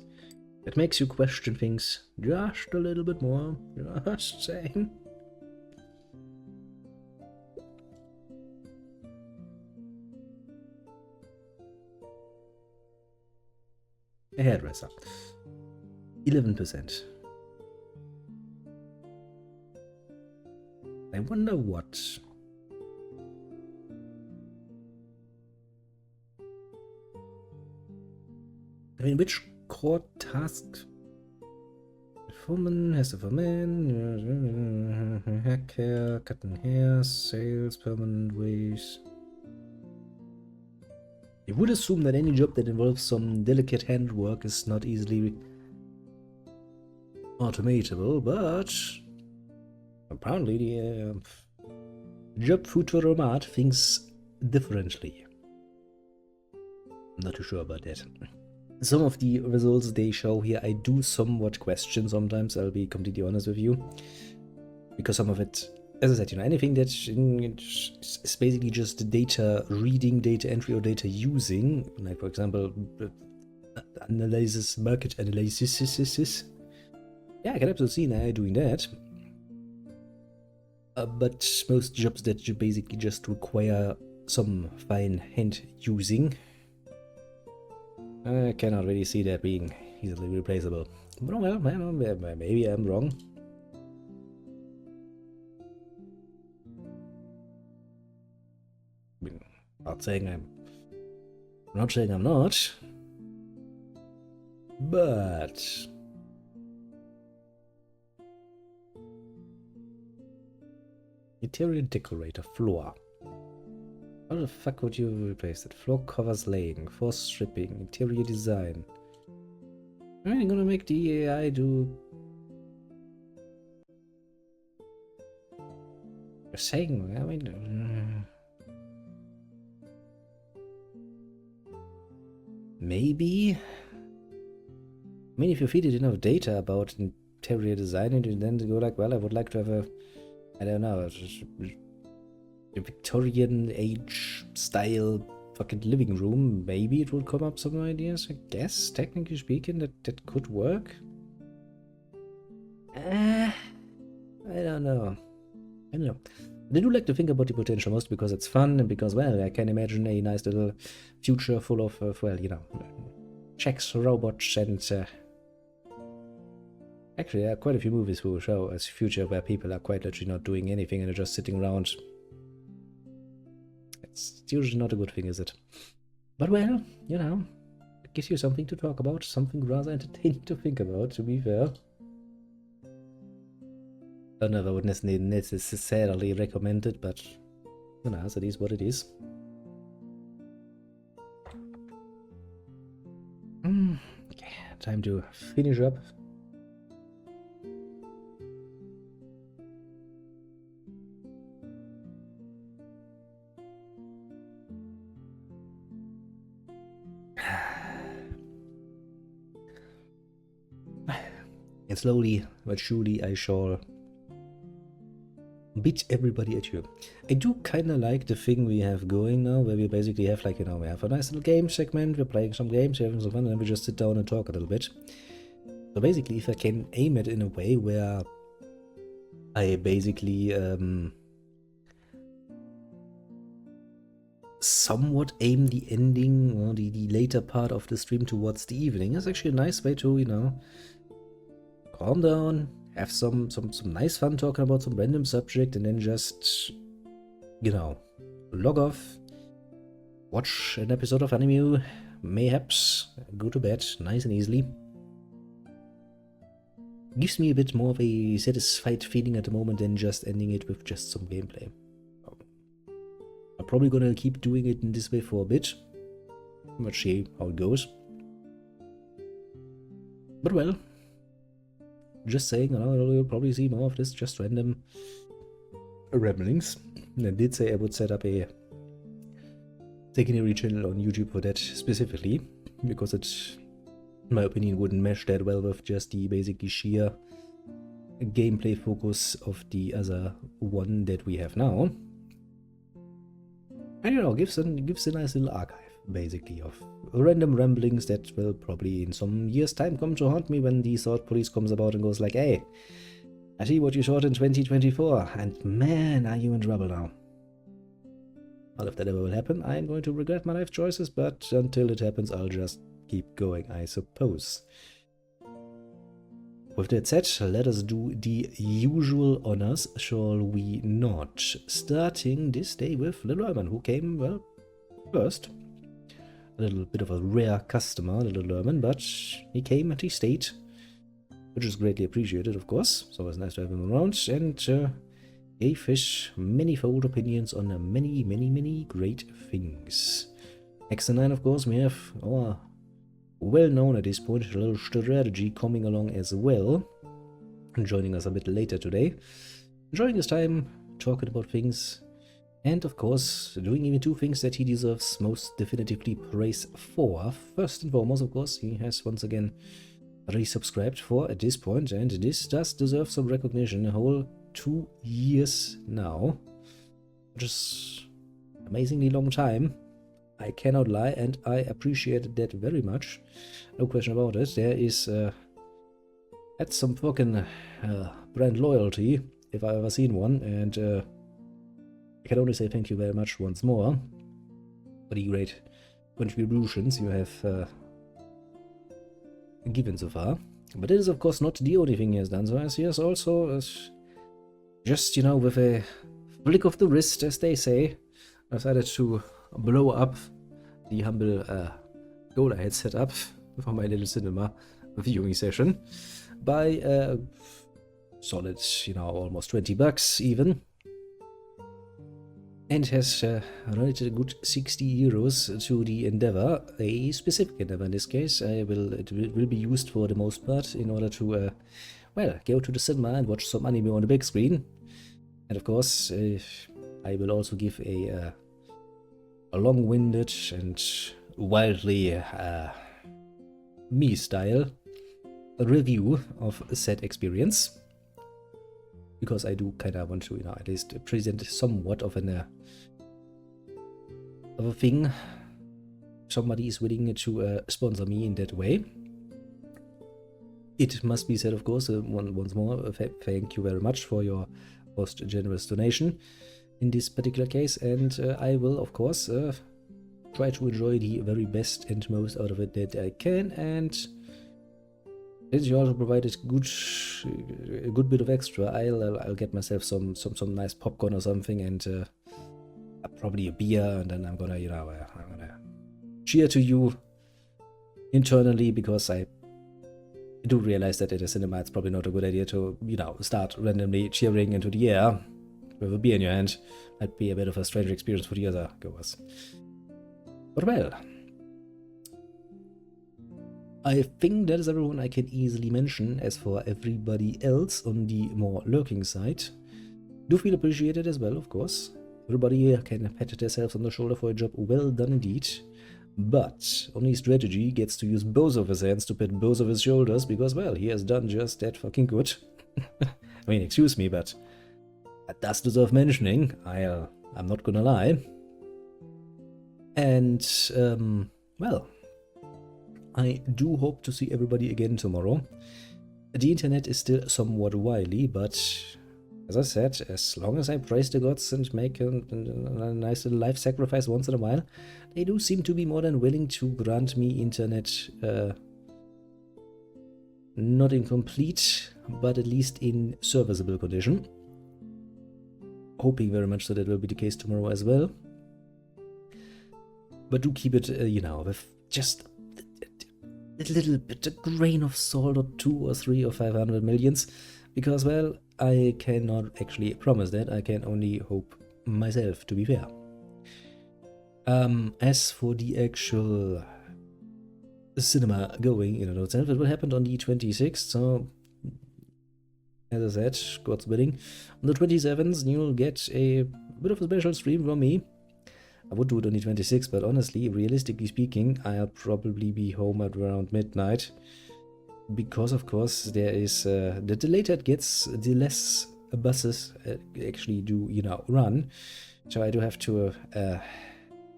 A: that makes you question things just a little bit more. Just saying. A hairdresser. 11%. I wonder what. I mean, which core task? Woman has a man, hair care, cutting hair, sales, permanent ways. I would assume that any job that involves some delicate handwork is not easily automatable, but apparently the job Futuromat thinks differently. I'm not too sure about that. Some of the results they show here I do somewhat question sometimes, I'll be completely honest with you. Because some of it, as I said, you know, anything that is basically just data reading, data entry, or data using, like for example, analysis, market analysis. Yeah, I can absolutely see now doing that. But most jobs that you basically just require some fine hand using, I cannot really see that being easily replaceable. But well, maybe I'm wrong. Not saying I'm not, but interior decorator floor. How the fuck would you replace it? Floor covers laying, force stripping, interior design. I'm gonna make the AI do. You're saying, I mean. Maybe. I mean, if you feed it enough data about interior design, and then go like, well, I would like to have a, I don't know, a Victorian age style fucking living room. Maybe it would come up some ideas. I guess, technically speaking, that could work. I don't know. I don't know. I do like to think about the potential most because it's fun and because, well, I can imagine a nice little future full of, well, you know, checks, robots, and actually, there are quite a few movies who show a future where people are quite literally not doing anything and are just sitting around. It's usually not a good thing, is it? But well, you know, it gives you something to talk about, something rather entertaining to think about, to be fair. don't know if I would necessarily recommend it, but you know, it is what it is. Okay, time to finish up. And slowly but surely I shall beat everybody at you. I do kind of like the thing we have going now, where we basically have like, you know, we have a nice little game segment, we're playing some games, we're having some fun, and then we just sit down and talk a little bit. So basically, if I can aim it in a way where I basically somewhat aim the ending or the later part of the stream towards the evening, is actually a nice way to, you know, calm down, have some nice fun talking about some random subject, and then just, you know, log off, watch an episode of anime, mayhaps go to bed nice and easily. Gives me a bit more of a satisfied feeling at the moment than just ending it with just some gameplay. I'm probably gonna keep doing it in this way for a bit. Let's see how it goes. But well, just saying, you know, you'll probably see more of this just random ramblings. And I did say I would set up a secondary channel on YouTube for that specifically, because it, in my opinion, wouldn't mesh that well with just the basically sheer gameplay focus of the other one that we have now. And you know, gives a nice little archive, basically, of random ramblings that will probably in some years' time come to haunt me when the Thought Police comes about and goes like, hey, I see what you thought in 2024, and man, are you in trouble now. Well, if that ever will happen, I'm going to regret my life choices, but until it happens, I'll just keep going, I suppose. With that said, let us do the usual honors, shall we not? Starting this day with Little Herman, who came, well, first. A little bit of a rare customer, Little Herman, but he came and he stayed, which is greatly appreciated, of course. It's always nice to have him around, and gave his manifold opinions on many great things. Next in line, of course, we have our well-known at this point little strategy coming along as well, joining us a bit later today, enjoying his time, talking about things, and of course doing even two things that he deserves most definitively praise for. First and foremost, of course, he has once again resubscribed for at this point, and this does deserve some recognition. A whole 2 years now, which is amazingly long time. I cannot lie, and I appreciate that very much. No question about it. There is that's some fucking brand loyalty, if I've ever seen one, and I can only say thank you very much once more for the great contributions you have given so far. But it is, of course, not the only thing he has done. So he has also, just, you know, with a flick of the wrist, as they say, decided to blow up the humble goal I had set up for my little cinema viewing session by solid, you know, almost $20 even, and has donated a good 60 euros to the endeavor, a specific endeavor in this case. It will be used for the most part in order to, well, go to the cinema and watch some anime on the big screen. And of course, I will also give a long-winded and wildly me-style review of said experience, because I do kind of want to, you know, at least present somewhat of a thing. Somebody is willing to sponsor me in that way. It must be said, of course, once more, thank you very much for your most generous donation in this particular case, and I will, of course, try to enjoy the very best and most out of it that I can. And since you also provided a good bit of extra, I'll get myself some nice popcorn or something, and probably a beer, and then I'm gonna, you know, I'm gonna cheer to you internally, because I do realize that at a cinema it's probably not a good idea to, start randomly cheering into the air with a beer in your hand. Might be a bit of a strange experience for the other goers. But well, I think that is everyone I can easily mention. As for everybody else on the more lurking side, do feel appreciated as well, of course. Everybody here can pat themselves on the shoulder for a job well done indeed. But only Strategy gets to use both of his hands to pat both of his shoulders, because, well, he has done just that fucking good. I mean, excuse me, but that does deserve mentioning. I'm not gonna lie. And, well, I do hope to see everybody again tomorrow. The internet is still somewhat wily, but as I said, as long as I praise the gods and make a nice little life sacrifice once in a while, they do seem to be more than willing to grant me internet, not in complete, but at least in serviceable condition. Hoping very much that it will be the case tomorrow as well. But do keep it, with just a little bit, a grain of salt, or 2 or 3 or 500 millions, because, well, I cannot actually promise that. I can only hope myself, to be fair. As for the actual cinema going in and of itself, it will happen on the 26th, so as I said, God's willing. On the 27th, you'll get a bit of a special stream from me. I would do it on the 26th, but honestly, realistically speaking, I'll probably be home at around midnight. Because, of course, there is, the later it gets, the less buses actually do, run. So I do have to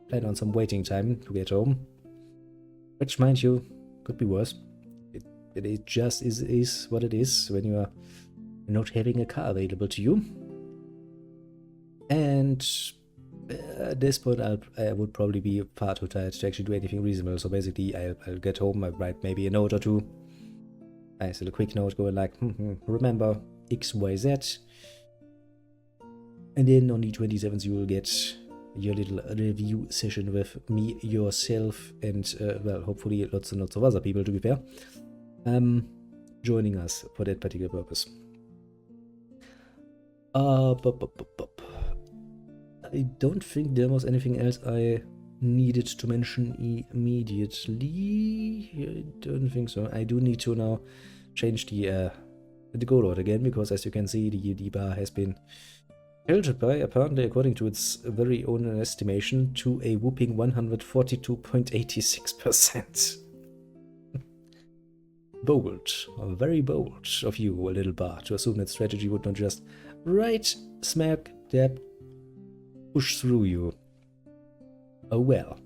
A: plan on some waiting time to get home. Which, mind you, could be worse. It just is what it is when you are not having a car available to you. And at this point, I would probably be far too tired to actually do anything reasonable. So basically, I'll get home, I write maybe a note or two. Nice little quick note going like, remember XYZ. And then on the 27th, you will get your little review session with me, yourself, and, well, hopefully lots and lots of other people, to be fair, joining us for that particular purpose. I don't think there was anything else I needed to mention immediately. I don't think so. I do need to now change the goal load again, because as you can see, the bar has been held by, apparently according to its very own estimation, to a whooping 142.86%. Bold, very bold of you, a little bar, to assume that Strategy would not just right smack dab push through you. Oh well.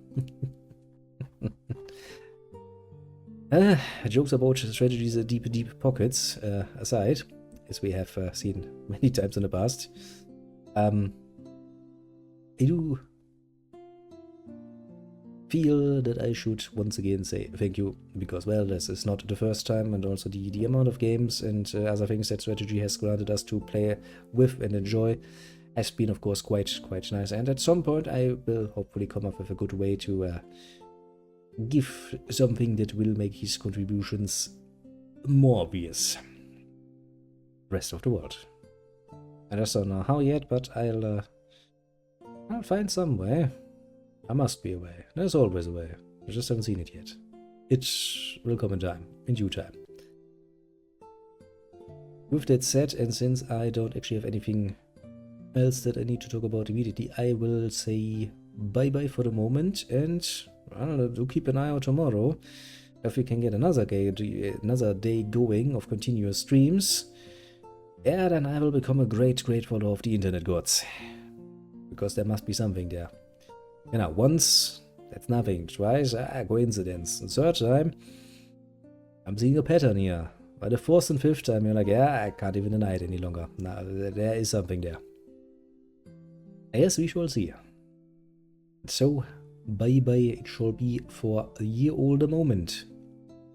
A: Jokes about Strategy's deep pockets aside, as we have seen many times in the past, I do feel that I should once again say thank you, because, well, this is not the first time, and also the amount of games and other things that Strategy has granted us to play with and enjoy has been, of course, quite nice. And at some point I will hopefully come up with a good way to give something that will make his contributions more obvious. Rest of the world. I just don't know how yet, but I'll find some way. There must be a way. There's always a way. I just haven't seen it yet. It will come in time, in due time. With that said, and since I don't actually have anything else that I need to talk about immediately, I will say bye-bye for the moment, and I don't know, do keep an eye out tomorrow. If we can get another day going of continuous streams, yeah, then I will become a great follower of the internet gods. Because there must be something there. Once, that's nothing. Twice, coincidence. And third time, I'm seeing a pattern here. By the fourth and fifth time, you're like, yeah, I can't even deny it any longer. Now, there is something there. Yes, we shall see. So, bye-bye it shall be for a year older moment.